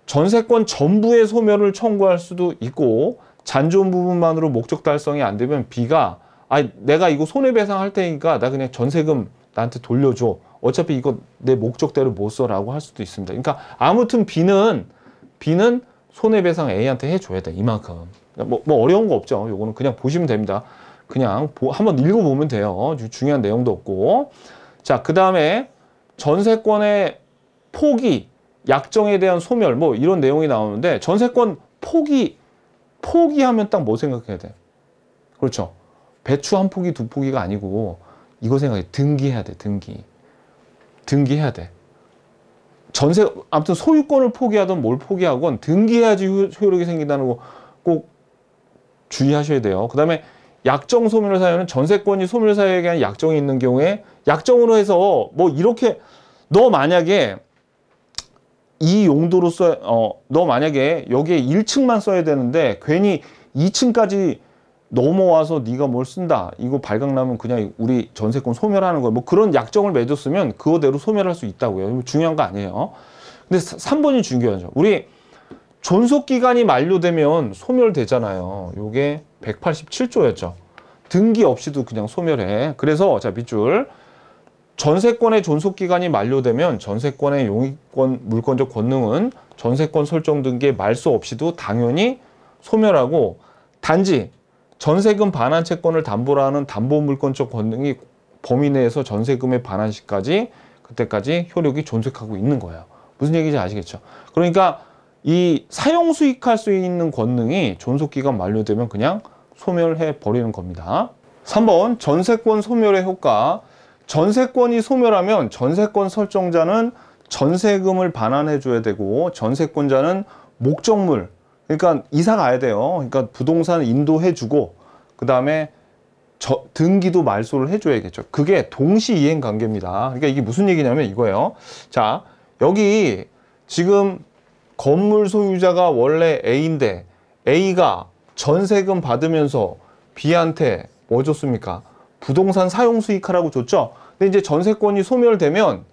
전세권 전부의 소멸을 청구할 수도 있고 잔존 부분만으로 목적 달성이 안 되면 B가 내가 이거 손해배상 할 테니까 나 그냥 전세금 나한테 돌려줘. 어차피 이거 내 목적대로 못 써라고 할 수도 있습니다. 그러니까 아무튼 B는 손해배상 A한테 해줘야 돼. 이만큼. 뭐 어려운 거 없죠. 요거는 그냥 보시면 됩니다. 그냥 한번 읽어보면 돼요. 중요한 내용도 없고. 자, 그 다음에 전세권의 포기, 약정에 대한 소멸 뭐 이런 내용이 나오는데 전세권 포기하면 딱 뭐 생각해야 돼? 그렇죠. 배추 한 포기 두 포기가 아니고 이거 생각해. 등기해야 돼. 등기해야 돼. 아무튼 소유권을 포기하든 뭘 포기하건 등기해야지 효력이 생긴다는 거 꼭 주의하셔야 돼요. 그 다음에 약정 소멸 사유는 전세권이 소멸 사유에 대한 약정이 있는 경우에 약정으로 해서 뭐 이렇게 너 만약에 이 용도로 너 만약에 여기에 1층만 써야 되는데 괜히 2층까지 넘어와서 네가 뭘 쓴다. 이거 발각나면 그냥 우리 전세권 소멸하는 거야. 뭐 그런 약정을 맺었으면 그거대로 소멸할 수 있다고요. 중요한 거 아니에요. 근데 3번이 중요하죠. 우리 존속기간이 만료되면 소멸되잖아요. 요게 187조였죠. 등기 없이도 그냥 소멸해. 그래서 자 밑줄 전세권의 존속기간이 만료되면 전세권의 용익권 물권적 권능은 전세권 설정 등기의 말소 없이도 당연히 소멸하고 단지 전세금 반환 채권을 담보로 하는 담보물권적 권능이 범위 내에서 전세금의 반환 시까지 그때까지 효력이 존속하고 있는 거예요. 무슨 얘기인지 아시겠죠? 그러니까 이 사용 수익할 수 있는 권능이 존속기간 만료되면 그냥 소멸해 버리는 겁니다. 3번 전세권 소멸의 효과. 전세권이 소멸하면 전세권 설정자는 전세금을 반환해 줘야 되고 전세권자는 목적물 그러니까 이사 가야 돼요. 그러니까 부동산 인도해 주고 그 다음에 등기도 말소를 해줘야겠죠. 그게 동시이행 관계입니다. 그러니까 이게 무슨 얘기냐면 이거예요. 자, 여기 지금 건물 소유자가 원래 A인데 A가 전세금 받으면서 B한테 뭐 줬습니까? 부동산 사용 수익하라고 줬죠. 근데 이제 전세권이 소멸되면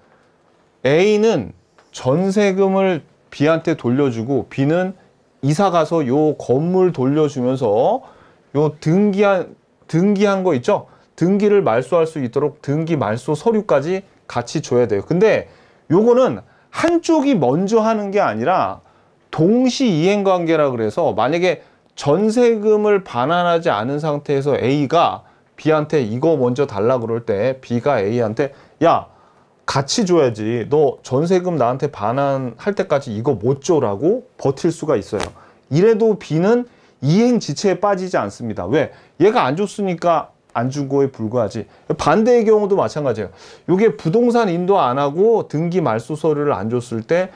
A는 전세금을 B한테 돌려주고 B는 이사 가서 요 건물 돌려주면서 요 등기한 거 있죠? 등기를 말소할 수 있도록 등기 말소 서류까지 같이 줘야 돼요. 근데 요거는 한쪽이 먼저 하는 게 아니라 동시 이행 관계라 그래서 만약에 전세금을 반환하지 않은 상태에서 A가 B한테 이거 먼저 달라 그럴 때 B가 A한테 야 같이 줘야지 너 전세금 나한테 반환할 때까지 이거 못 줘라고 버틸 수가 있어요. 이래도 B는 이행 지체에 빠지지 않습니다. 왜? 얘가 안 줬으니까 안 준 거에 불과하지. 반대의 경우도 마찬가지예요. 이게 부동산 인도 안 하고 등기 말소 서류를 안 줬을 때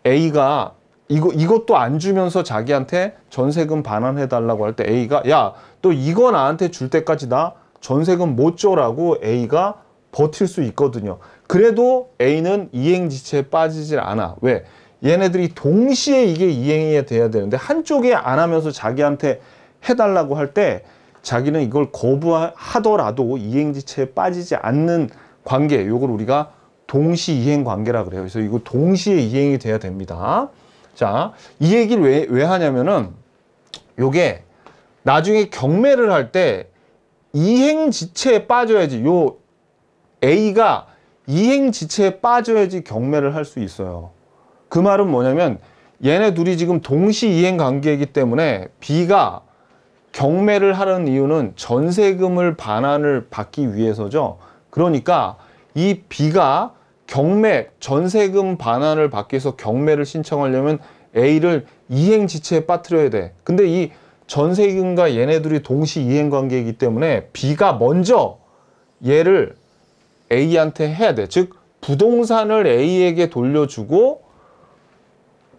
A가 이것도 안 주면서 자기한테 전세금 반환해 달라고 할 때 A가 야, 너 이거 나한테 줄 때까지 나 전세금 못 줘라고 A가 버틸 수 있거든요. 그래도 A는 이행지체에 빠지질 않아. 왜? 얘네들이 동시에 이게 이행이 돼야 되는데 한쪽에 안 하면서 자기한테 해달라고 할 때 자기는 이걸 거부하더라도 이행지체에 빠지지 않는 관계, 이걸 우리가 동시이행 관계라 그래요. 그래서 이거 동시에 이행이 돼야 됩니다. 자, 이 얘기를 왜 하냐면은 요게 나중에 경매를 할 때 이행지체에 빠져야지 요 A가 이행지체에 빠져야지 경매를 할 수 있어요. 그 말은 뭐냐면 얘네 둘이 지금 동시이행 관계이기 때문에 B가 경매를 하는 이유는 전세금을 반환을 받기 위해서죠. 그러니까 이 B가 전세금 반환을 받기 위해서 경매를 신청하려면 A를 이행지체에 빠뜨려야 돼. 근데 이 전세금과 얘네들이 동시 이행관계이기 때문에 B가 먼저 얘를 A한테 해야 돼. 즉 부동산을 A에게 돌려주고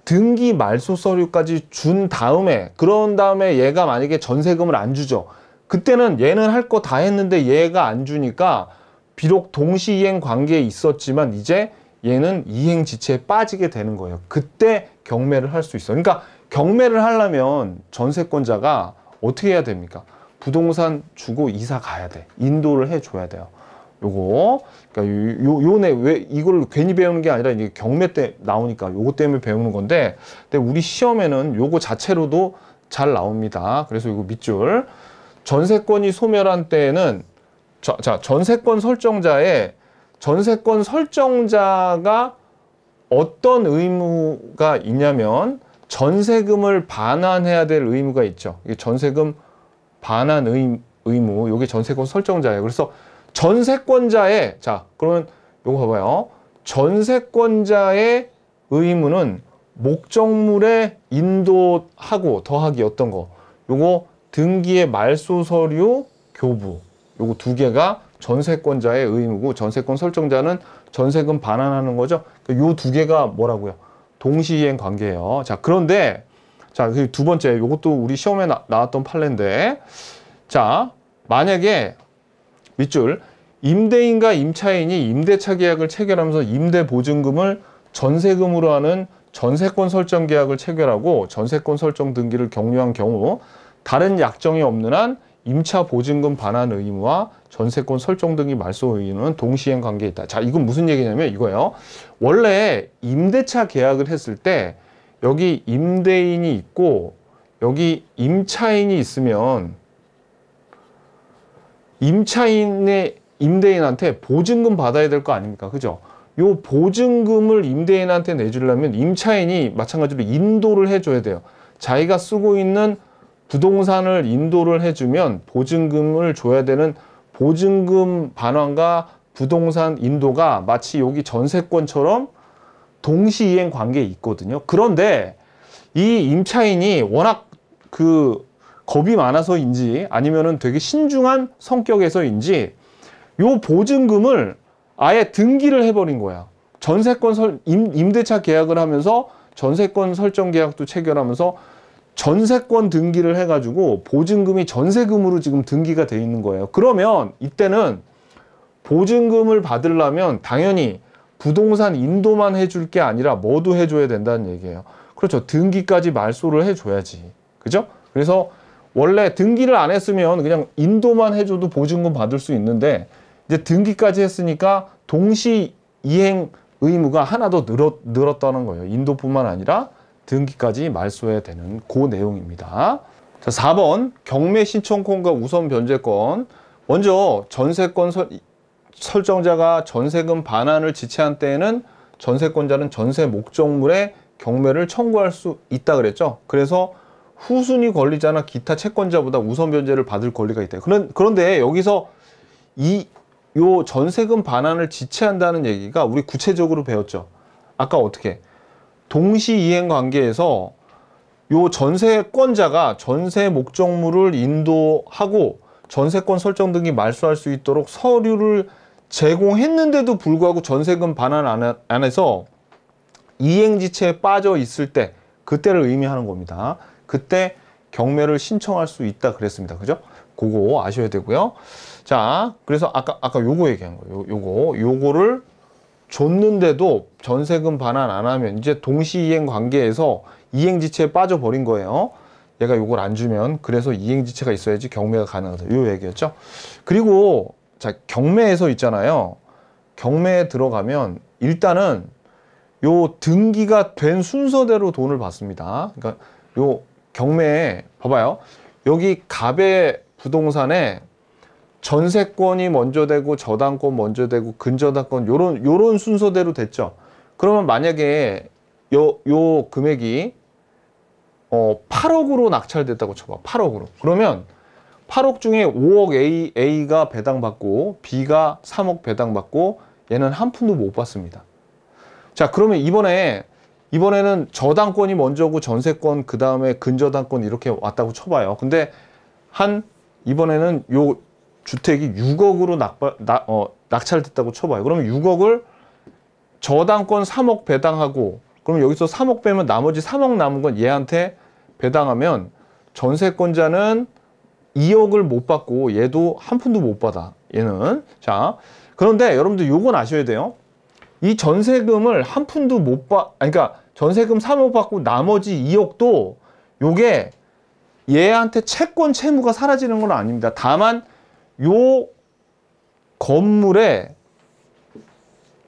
등기 말소 서류까지 준 다음에 그런 다음에 얘가 만약에 전세금을 안 주죠. 그때는 얘는 할 거 다 했는데 얘가 안 주니까 비록 동시이행 관계에 있었지만 이제 얘는 이행지체에 빠지게 되는 거예요. 그때 경매를 할 수 있어. 그러니까 경매를 하려면 전세권자가 어떻게 해야 됩니까? 부동산 주고 이사 가야 돼. 인도를 해줘야 돼요. 요거 그러니까 요네 왜 이걸 괜히 배우는 게 아니라 이게 경매 때 나오니까 요거 때문에 배우는 건데 근데 우리 시험에는 요거 자체로도 잘 나옵니다. 그래서 이거 밑줄 전세권이 소멸한 때에는 자 전세권 설정자가 어떤 의무가 있냐면 전세금을 반환해야 될 의무가 있죠. 이게 전세금 반환 의무 요게 전세권 설정자예요. 그래서 전세권자의 그러면 요거 봐봐요. 전세권자의 의무는 목적물에 인도하고 더하기 어떤 거 요거 등기의 말소 서류 교부 요거 두 개가 전세권자의 의무고 전세권 설정자는 전세금 반환하는 거죠. 요 두 개가 뭐라고요? 동시이행 관계예요. 자, 그런데 그 두 번째 요것도 우리 시험에 나왔던 판례인데 자, 만약에 밑줄 임대인과 임차인이 임대차 계약을 체결하면서 임대보증금을 전세금으로 하는 전세권 설정 계약을 체결하고 전세권 설정 등기를 격려한 경우 다른 약정이 없는 한 임차 보증금 반환 의무와 전세권 설정 등기 말소 의무는 동시행 관계에 있다. 자, 이건 무슨 얘기냐면 이거예요. 원래 임대차 계약을 했을 때 여기 임대인이 있고 여기 임차인이 있으면 임차인의 임대인한테 보증금 받아야 될 거 아닙니까? 그죠? 요 보증금을 임대인한테 내주려면 임차인이 마찬가지로 인도를 해줘야 돼요. 자기가 쓰고 있는 부동산을 인도를 해주면 보증금을 줘야 되는 보증금 반환과 부동산 인도가 마치 여기 전세권처럼 동시이행 관계에 있거든요. 그런데 이 임차인이 워낙 겁이 많아서인지 아니면은 되게 신중한 성격에서인지 요 보증금을 아예 등기를 해버린 거야. 임대차 계약을 하면서 전세권 설정 계약도 체결하면서 전세권 등기를 해가지고 보증금이 전세금으로 지금 등기가 돼 있는 거예요. 그러면 이때는 보증금을 받으려면 당연히 부동산 인도만 해줄 게 아니라 뭐도 해줘야 된다는 얘기예요. 그렇죠. 등기까지 말소를 해줘야지. 그죠? 그래서 원래 등기를 안 했으면 그냥 인도만 해줘도 보증금 받을 수 있는데 이제 등기까지 했으니까 동시 이행 의무가 하나 더 늘었다는 거예요. 인도뿐만 아니라 등기까지 말소해야 되는 그 내용입니다. 자, 4번 경매 신청권과 우선 변제권. 먼저 전세권 설정자가 전세금 반환을 지체한 때에는 전세권자는 전세 목적물에 경매를 청구할 수 있다 그랬죠. 그래서 후순위 권리자나 기타 채권자보다 우선 변제를 받을 권리가 있다. 그런데 여기서 요 전세금 반환을 지체한다는 얘기가 우리 구체적으로 배웠죠. 아까 어떻게? 동시이행 관계에서 요 전세권자가 전세 목적물을 인도하고 전세권 설정 등기 말소할 수 있도록 서류를 제공했는데도 불구하고 전세금 반환 안에서 이행지체에 빠져 있을 때 그때를 의미하는 겁니다. 그때 경매를 신청할 수 있다 그랬습니다. 그죠? 그거 아셔야 되고요. 자, 그래서 아까 요거 얘기한 거예요. 요거를 줬는데도 전세금 반환 안 하면 이제 동시이행 관계에서 이행지체에 빠져버린 거예요. 얘가 요걸 안 주면 그래서 이행지체가 있어야지 경매가 가능하다. 요 얘기였죠. 그리고 자, 경매에서 있잖아요. 경매에 들어가면 일단은 요 등기가 된 순서대로 돈을 받습니다. 그러니까 요 경매에 봐봐요. 여기 갑의 부동산에 전세권이 먼저 되고 저당권 먼저 되고 근저당권 요런 순서대로 됐죠. 그러면 만약에 요 금액이 8억으로 낙찰됐다고 쳐봐. 8억으로. 그러면 8억 중에 5억 A가 배당받고 B가 3억 배당받고 얘는 한 푼도 못 받습니다. 자, 그러면 이번에는 저당권이 먼저고 전세권 그 다음에 근저당권 이렇게 왔다고 쳐봐요. 근데 이번에는 요 주택이 6억으로 낙찰됐다고 쳐봐요. 그러면 6억을 저당권 3억 배당하고 그럼 여기서 3억 빼면 나머지 3억 남은 건 얘한테 배당하면 전세권자는 2억을 못 받고 얘도 한 푼도 못 받아. 얘는. 자, 그런데 여러분들 요건 아셔야 돼요. 이 전세금을 한 푼도 그러니까 전세금 3억 받고 나머지 2억도 요게 얘한테 채권 채무가 사라지는 건 아닙니다. 다만 요 건물에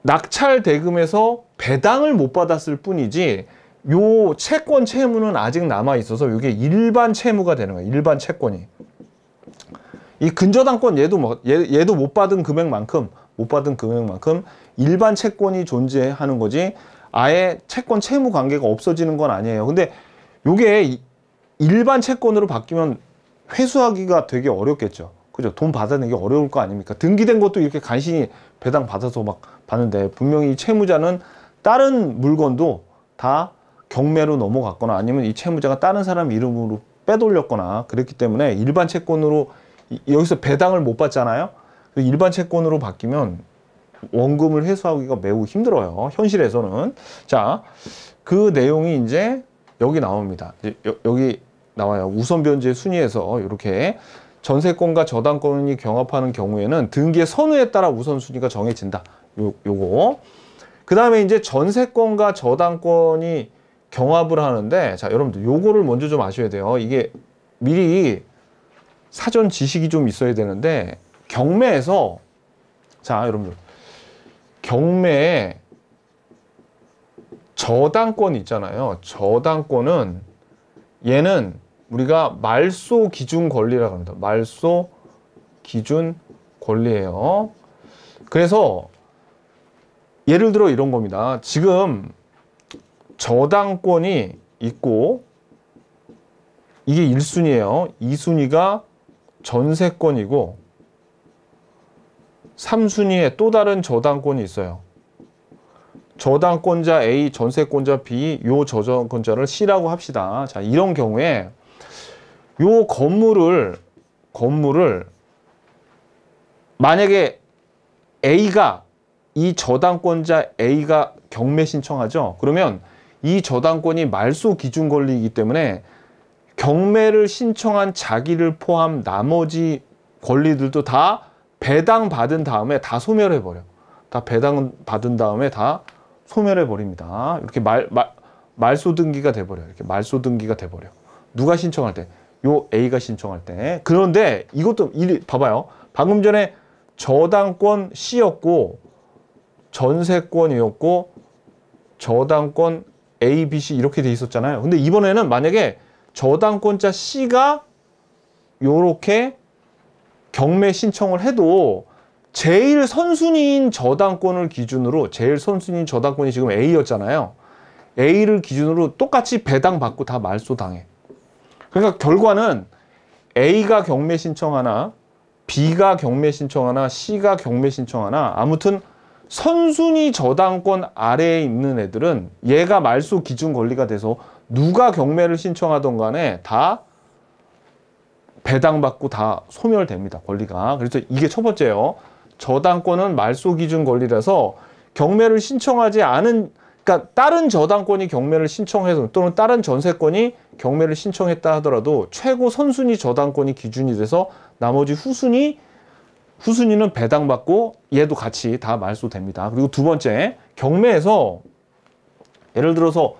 낙찰 대금에서 배당을 못 받았을 뿐이지 요 채권 채무는 아직 남아 있어서 이게 일반 채무가 되는 거예요. 일반 채권이. 이 근저당권 얘도 못 받은 금액만큼 일반 채권이 존재하는 거지 아예 채권 채무 관계가 없어지는 건 아니에요. 근데 요게 일반 채권으로 바뀌면 회수하기가 되게 어렵겠죠. 그죠? 돈 받아내기 어려울 거 아닙니까? 등기된 것도 이렇게 간신히 배당 받아서 막 받는데 분명히 이 채무자는 다른 물건도 다 경매로 넘어갔거나 아니면 이 채무자가 다른 사람 이름으로 빼돌렸거나 그랬기 때문에 일반 채권으로 여기서 배당을 못 받잖아요. 일반 채권으로 바뀌면 원금을 회수하기가 매우 힘들어요. 현실에서는. 자, 그 내용이 이제 여기 나옵니다. 여기 나와요. 우선 변제 순위에서 이렇게 전세권과 저당권이 경합하는 경우에는 등기의 선호에 따라 우선순위가 정해진다. 요거. 그 다음에 이제 전세권과 저당권이 경합을 하는데, 자, 여러분들 요거를 먼저 좀 아셔야 돼요. 이게 미리 사전 지식이 좀 있어야 되는데, 경매에서, 자, 여러분들, 경매에 저당권 있잖아요. 저당권은 얘는 우리가 말소 기준 권리라고 합니다. 말소 기준 권리예요. 그래서 예를 들어 이런 겁니다. 지금 저당권이 있고 이게 1순위예요. 2순위가 전세권이고 3순위에 또 다른 저당권이 있어요. 저당권자 A, 전세권자 B, 요 저당권자를 C라고 합시다. 자, 이런 경우에 요 건물을 만약에 A가 이 저당권자 A가 경매 신청하죠. 그러면 이 저당권이 말소 기준 권리이기 때문에 경매를 신청한 자기를 포함 나머지 권리들도 다 배당받은 다음에 다 소멸해버려. 다 배당받은 다음에 다 소멸해버립니다. 이렇게 말소 등기가 돼버려요. 이렇게 말소 등기가 돼버려. 누가 신청할 때? 요 A가 신청할 때. 그런데 이것도 봐봐요. 방금 전에 저당권 C였고 전세권이었고 저당권 A, B, C 이렇게 돼 있었잖아요. 근데 이번에는 만약에 저당권자 C가 요렇게 경매 신청을 해도 제일 선순위인 저당권을 기준으로 제일 선순위인 저당권이 지금 A였잖아요. A를 기준으로 똑같이 배당받고 다 말소당해. 그러니까 결과는 A가 경매 신청하나 B가 경매 신청하나 C가 경매 신청하나 아무튼 선순위 저당권 아래에 있는 애들은 얘가 말소 기준 권리가 돼서 누가 경매를 신청하던 간에 다 배당받고 다 소멸됩니다. 권리가. 그래서 이게 첫 번째예요. 저당권은 말소 기준 권리라서 경매를 신청하지 않은, 그러니까 다른 저당권이 경매를 신청해서 또는 다른 전세권이 경매를 신청했다 하더라도 최고 선순위 저당권이 기준이 돼서 나머지 후순위는 배당받고 얘도 같이 다 말소됩니다. 그리고 두 번째, 경매에서 예를 들어서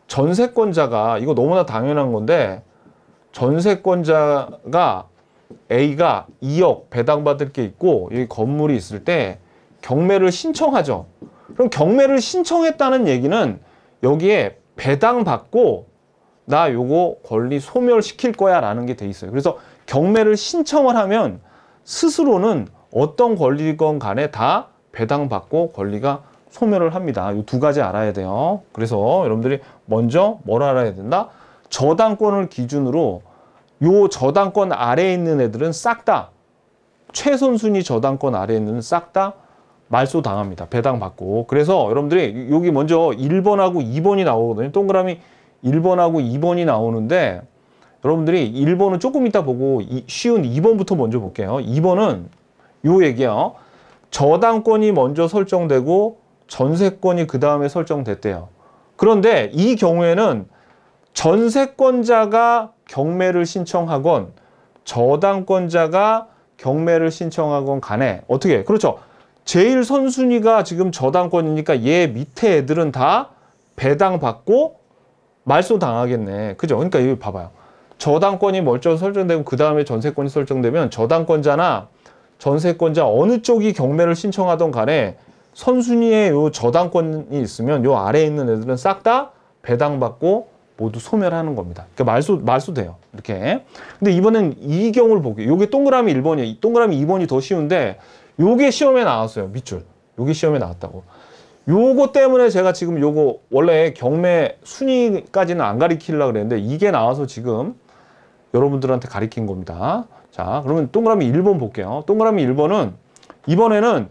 전세권자가, 이거 너무나 당연한 건데, 전세권자가 A가 2억 배당받을 게 있고 여기 건물이 있을 때 경매를 신청하죠. 그럼 경매를 신청했다는 얘기는 여기에 배당받고 나 요거 권리 소멸시킬 거야 라는 게 돼 있어요. 그래서 경매를 신청을 하면 스스로는 어떤 권리건 간에 다 배당받고 권리가 소멸을 합니다. 이 두 가지 알아야 돼요. 그래서 여러분들이 먼저 뭘 알아야 된다? 저당권을 기준으로 요 저당권 아래에 있는 애들은 싹 다 최선순위 저당권 아래에 있는 싹 다 말소당합니다. 배당받고. 그래서 여러분들이 여기 먼저 1번하고 2번이 나오거든요. 동그라미 1번하고 2번이 나오는데 여러분들이 1번은 조금 이따 보고 쉬운 2번부터 먼저 볼게요. 2번은 요 얘기요. 저당권이 먼저 설정되고 전세권이 그 다음에 설정됐대요. 그런데 이 경우에는 전세권자가 경매를 신청하건 저당권자가 경매를 신청하건 간에 어떻게? 그렇죠. 제일 선순위가 지금 저당권이니까 얘 밑에 애들은 다 배당받고 말소당하겠네. 그죠? 그러니까 이거 봐봐요. 저당권이 먼저 설정되고 그 다음에 전세권이 설정되면 저당권자나 전세권자 어느 쪽이 경매를 신청하던 간에 선순위에 요 저당권이 있으면 요 아래에 있는 애들은 싹 다 배당받고 모두 소멸하는 겁니다. 그러니까 말소돼요. 이렇게. 근데 이번엔 이 경우를 볼게요. 요게 동그라미 1번이에요. 동그라미 2번이 더 쉬운데 요게 시험에 나왔어요. 밑줄. 요게 시험에 나왔다고. 요거 때문에 제가 지금 요거 원래 경매 순위까지는 안 가리키려고 그랬는데 이게 나와서 지금 여러분들한테 가리킨 겁니다. 자, 그러면 동그라미 1번 볼게요. 동그라미 1번은 이번에는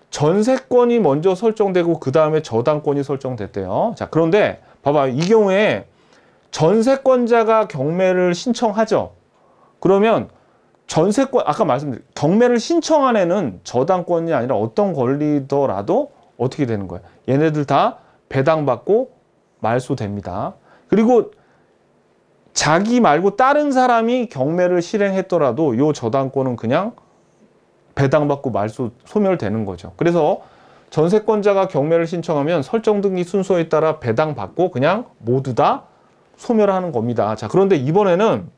전세권이 먼저 설정되고 그 다음에 저당권이 설정됐대요. 자, 그런데 봐봐요. 이 경우에 전세권자가 경매를 신청하죠. 그러면 전세권, 아까 말씀드린 경매를 신청한 애는 저당권이 아니라 어떤 권리더라도 어떻게 되는 거예요? 얘네들 다 배당받고 말소됩니다. 그리고 자기 말고 다른 사람이 경매를 실행했더라도 요 저당권은 그냥 배당받고 말소 소멸되는 거죠. 그래서 전세권자가 경매를 신청하면 설정 등기 순서에 따라 배당받고 그냥 모두 다 소멸하는 겁니다. 자, 그런데 이번에는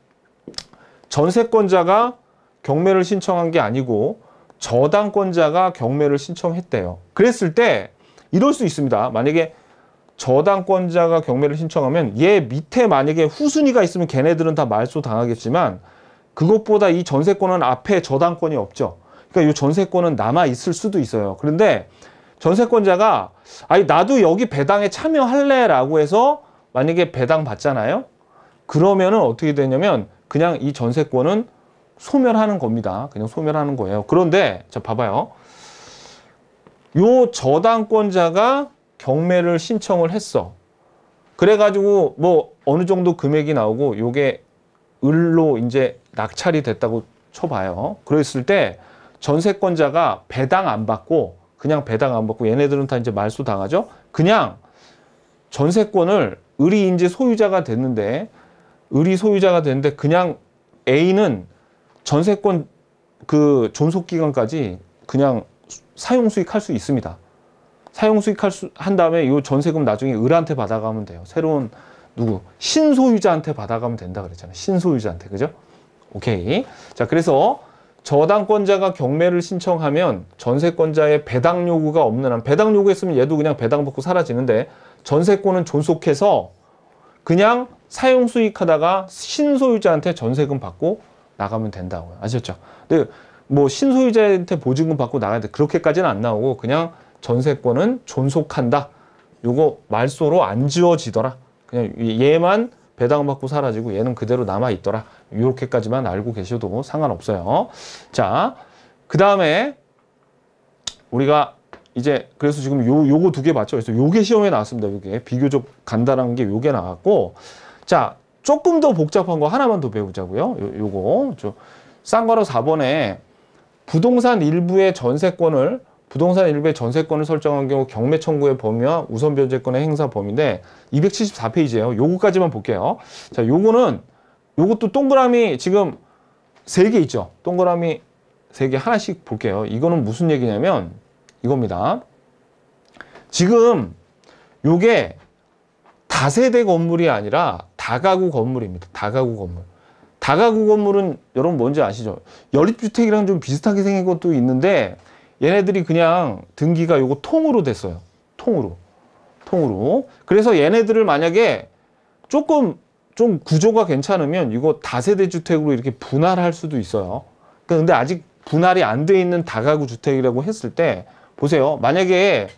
전세권자가 경매를 신청한 게 아니고 저당권자가 경매를 신청했대요. 그랬을 때 이럴 수 있습니다. 만약에 저당권자가 경매를 신청하면 얘 밑에 만약에 후순위가 있으면 걔네들은 다 말소 당하겠지만 그것보다 이 전세권은 앞에 저당권이 없죠. 그러니까 이 전세권은 남아 있을 수도 있어요. 그런데 전세권자가 아니 나도 여기 배당에 참여할래 라고 해서 만약에 배당 받잖아요. 그러면은 어떻게 되냐면 그냥 이 전세권은 소멸하는 겁니다. 그냥 소멸하는 거예요. 그런데 자 봐봐요. 요 저당권자가 경매를 신청을 했어. 그래가지고 뭐 어느 정도 금액이 나오고 요게 을로 이제 낙찰이 됐다고 쳐봐요. 그랬을 때 전세권자가 배당 안 받고 그냥 배당 안 받고 얘네들은 다 이제 말소 당하죠. 그냥 전세권을 을이 이제 소유자가 됐는데 그냥 A는 전세권 그 존속 기간까지 그냥 사용 수익할 수 있습니다. 사용 수익한 다음에 이 전세금 나중에 을한테 받아가면 돼요. 새로운 신소유자한테 받아가면 된다 그랬잖아요. 신소유자한테. 그죠? 오케이. 자, 그래서 저당권자가 경매를 신청하면 전세권자의 배당 요구가 없는 한, 배당 요구했으면 얘도 그냥 배당 받고 사라지는데 전세권은 존속해서 그냥 사용 수익하다가 신소유자한테 전세금 받고 나가면 된다고요. 아셨죠? 근데 뭐 신소유자한테 보증금 받고 나가야 돼. 그렇게까지는 안 나오고 그냥 전세권은 존속한다. 요거 말소로 안 지워지더라. 그냥 얘만 배당받고 사라지고 얘는 그대로 남아있더라. 이렇게까지만 알고 계셔도 상관없어요. 자, 그 다음에 우리가 이제 그래서 지금 요거 두 개 봤죠. 그래서 요게 시험에 나왔습니다. 요게 비교적 간단한 게 요게 나왔고, 자 조금 더 복잡한 거 하나만 더 배우자고요. 요거 싼 거로 4번에 부동산 일부의 전세권을 설정한 경우 경매 청구의 범위와 우선 변제권의 행사 범위인데 274페이지예요. 요거까지만 볼게요. 자, 요것도 동그라미 지금 3개 있죠. 동그라미 3개 하나씩 볼게요. 이거는 무슨 얘기냐면 이겁니다. 지금 요게 다세대 건물이 아니라 다가구 건물입니다. 다가구 건물. 다가구 건물은 여러분 뭔지 아시죠? 연립주택이랑 좀 비슷하게 생긴 것도 있는데 얘네들이 그냥 등기가 요거 통으로 됐어요. 통으로. 그래서 얘네들을 만약에 조금 좀 구조가 괜찮으면 이거 다세대 주택으로 이렇게 분할할 수도 있어요. 근데 아직 분할이 안 돼 있는 다가구 주택이라고 했을 때 보세요. 만약에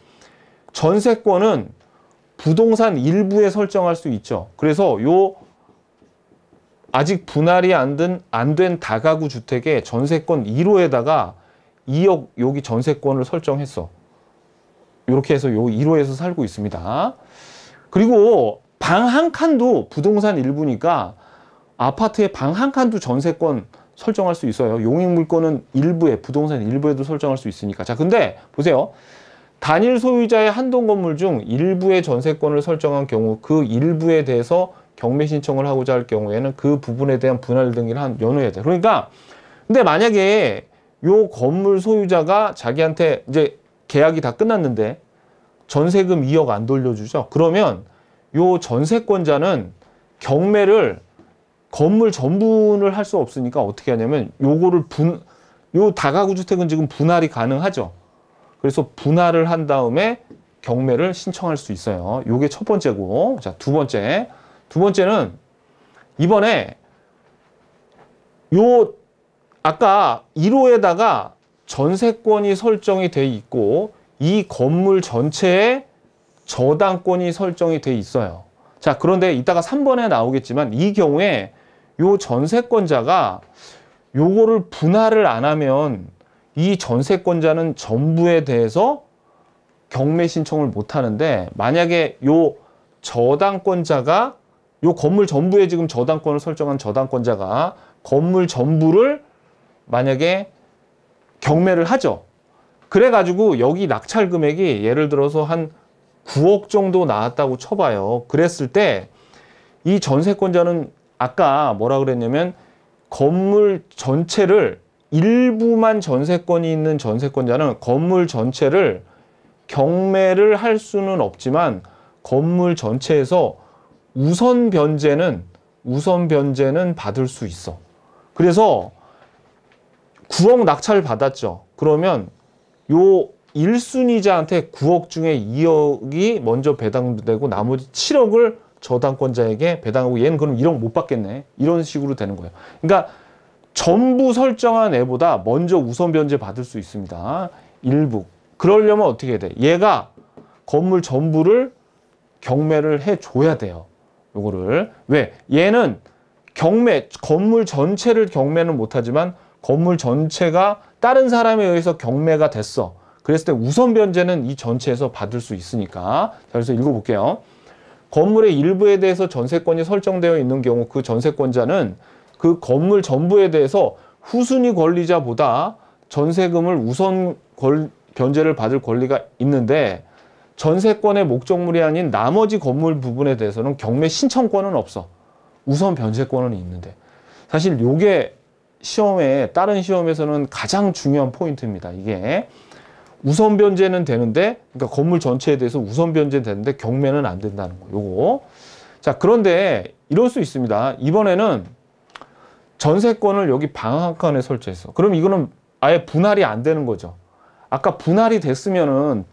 전세권은 부동산 일부에 설정할 수 있죠. 그래서 요 아직 분할이 안 된 다가구 주택에 전세권 1호에다가 2억 여기 전세권을 설정했어. 이렇게 해서 요 1호에서 살고 있습니다. 그리고 방 한 칸도 부동산 일부니까 아파트에 방 한 칸도 전세권 설정할 수 있어요. 용익물권은 부동산 일부에도 설정할 수 있으니까. 자, 근데 보세요. 단일 소유자의 한동 건물 중 일부의 전세권을 설정한 경우 그 일부에 대해서 경매 신청을 하고자 할 경우에는 그 부분에 대한 분할 등기를 연호해야 돼. 그러니까 근데 만약에 요 건물 소유자가 자기한테 이제 계약이 다 끝났는데 전세금 2억 안 돌려주죠. 그러면 요 전세권자는 경매를 건물 전분을 할 수 없으니까 어떻게 하냐면 요거를 요 다가구 주택은 지금 분할이 가능하죠. 그래서 분할을 한 다음에 경매를 신청할 수 있어요. 요게 첫 번째고. 자, 두 번째는 이번에 요 아까 1호에다가 전세권이 설정이 돼 있고 이 건물 전체에 저당권이 설정이 돼 있어요. 자, 그런데 이따가 3번에 나오겠지만 이 경우에 요 전세권자가 요거를 분할을 안 하면 이 전세권자는 전부에 대해서 경매 신청을 못 하는데 만약에 요 저당권자가 요 건물 전부에 지금 저당권을 설정한 저당권자가 건물 전부를 만약에 경매를 하죠. 그래가지고 여기 낙찰 금액이 예를 들어서 한 9억 정도 나왔다고 쳐봐요. 그랬을 때 이 전세권자는 아까 뭐라 그랬냐면 건물 전체를 일부만 전세권이 있는 전세권자는 건물 전체를 경매를 할 수는 없지만 건물 전체에서 우선 변제는 받을 수 있어. 그래서 9억 낙찰 받았죠. 그러면 요 1순위자한테 9억 중에 2억이 먼저 배당되고 나머지 7억을 저당권자에게 배당하고 얘는 그럼 1억 못 받겠네. 이런 식으로 되는 거예요. 그러니까 전부 설정한 애보다 먼저 우선 변제 받을 수 있습니다. 일부. 그러려면 어떻게 해야 돼? 얘가 건물 전부를 경매를 해줘야 돼요. 요거를. 왜? 얘는 건물 전체를 경매는 못하지만 건물 전체가 다른 사람에 의해서 경매가 됐어. 그랬을 때 우선 변제는 이 전체에서 받을 수 있으니까. 자, 그래서 읽어볼게요. 건물의 일부에 대해서 전세권이 설정되어 있는 경우 그 전세권자는 그 건물 전부에 대해서 후순위 권리자보다 전세금을 우선 변제를 받을 권리가 있는데 전세권의 목적물이 아닌 나머지 건물 부분에 대해서는 경매 신청권은 없어. 우선 변제권은 있는데. 사실 요게 다른 시험에서는 가장 중요한 포인트입니다. 이게 우선 변제는 되는데, 그러니까 건물 전체에 대해서 우선 변제는 되는데 경매는 안 된다는 거. 요거. 자, 그런데 이럴 수 있습니다. 이번에는 전세권을 여기 방 한 칸에 설치했어. 그럼 이거는 아예 분할이 안 되는 거죠. 아까 분할이 됐으면은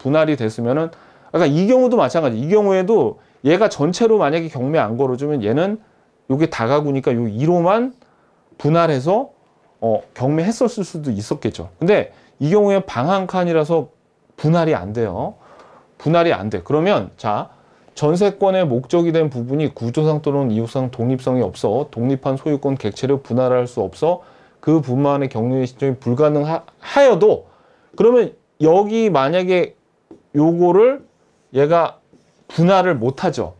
아까 이 경우도 마찬가지. 이 경우에도 얘가 전체로 만약에 경매 안 걸어주면 얘는 요게 다가구니까 요 1호만 분할해서 경매했었을 수도 있었겠죠. 근데 이 경우에 방 한 칸이라서 분할이 안 돼요. 분할이 안 돼. 그러면 자, 전세권의 목적이 된 부분이 구조상 또는 이유상 독립성이 없어 독립한 소유권 객체를 분할할 수 없어 그 부분만의 경매 신청이 불가능하여도 그러면 여기 만약에 요거를 얘가 분할을 못하죠.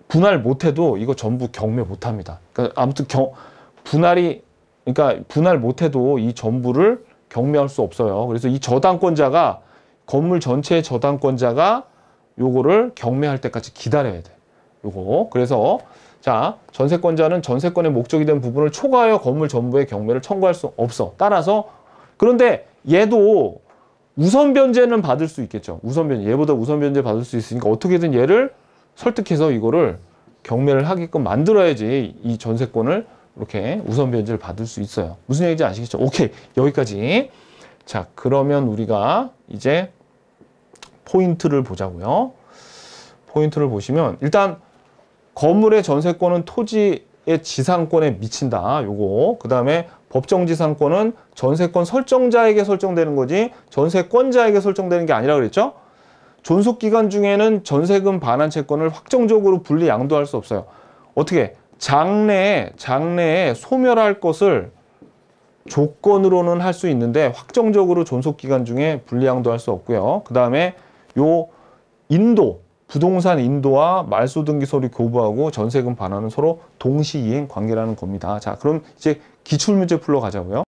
분할 못해도 이거 전부 경매 못합니다. 그러니까 아무튼 분할 못해도 이 전부를 경매할 수 없어요. 그래서 이 저당권자가 건물 전체의 저당권자가 요거를 경매할 때까지 기다려야 돼. 요거. 그래서 자, 전세권자는 전세권의 목적이 된 부분을 초과하여 건물 전부의 경매를 청구할 수 없어. 따라서 그런데 얘도 우선 변제는 받을 수 있겠죠. 우선 변제. 얘보다 우선 변제 받을 수 있으니까 어떻게든 얘를 설득해서 이거를 경매를 하게끔 만들어야지 이 전세권을 이렇게 우선 변제를 받을 수 있어요. 무슨 얘기인지 아시겠죠? 오케이. 여기까지. 자, 그러면 우리가 이제 포인트를 보자고요. 포인트를 보시면 일단 건물의 전세권은 토지의 지상권에 미친다. 요거. 그 다음에 법정지상권은 전세권 설정자에게 설정되는 거지 전세권자에게 설정되는 게 아니라 그랬죠? 존속기간 중에는 전세금 반환 채권을 확정적으로 분리 양도할 수 없어요. 어떻게? 장래에 소멸할 것을 조건으로는 할 수 있는데 확정적으로 존속기간 중에 분리 양도할 수 없고요. 그 다음에 요 부동산 인도와 말소 등기 서류 교부하고 전세금 반환은 서로 동시이행 관계라는 겁니다. 자, 그럼 이제 기출문제 풀러 가자고요.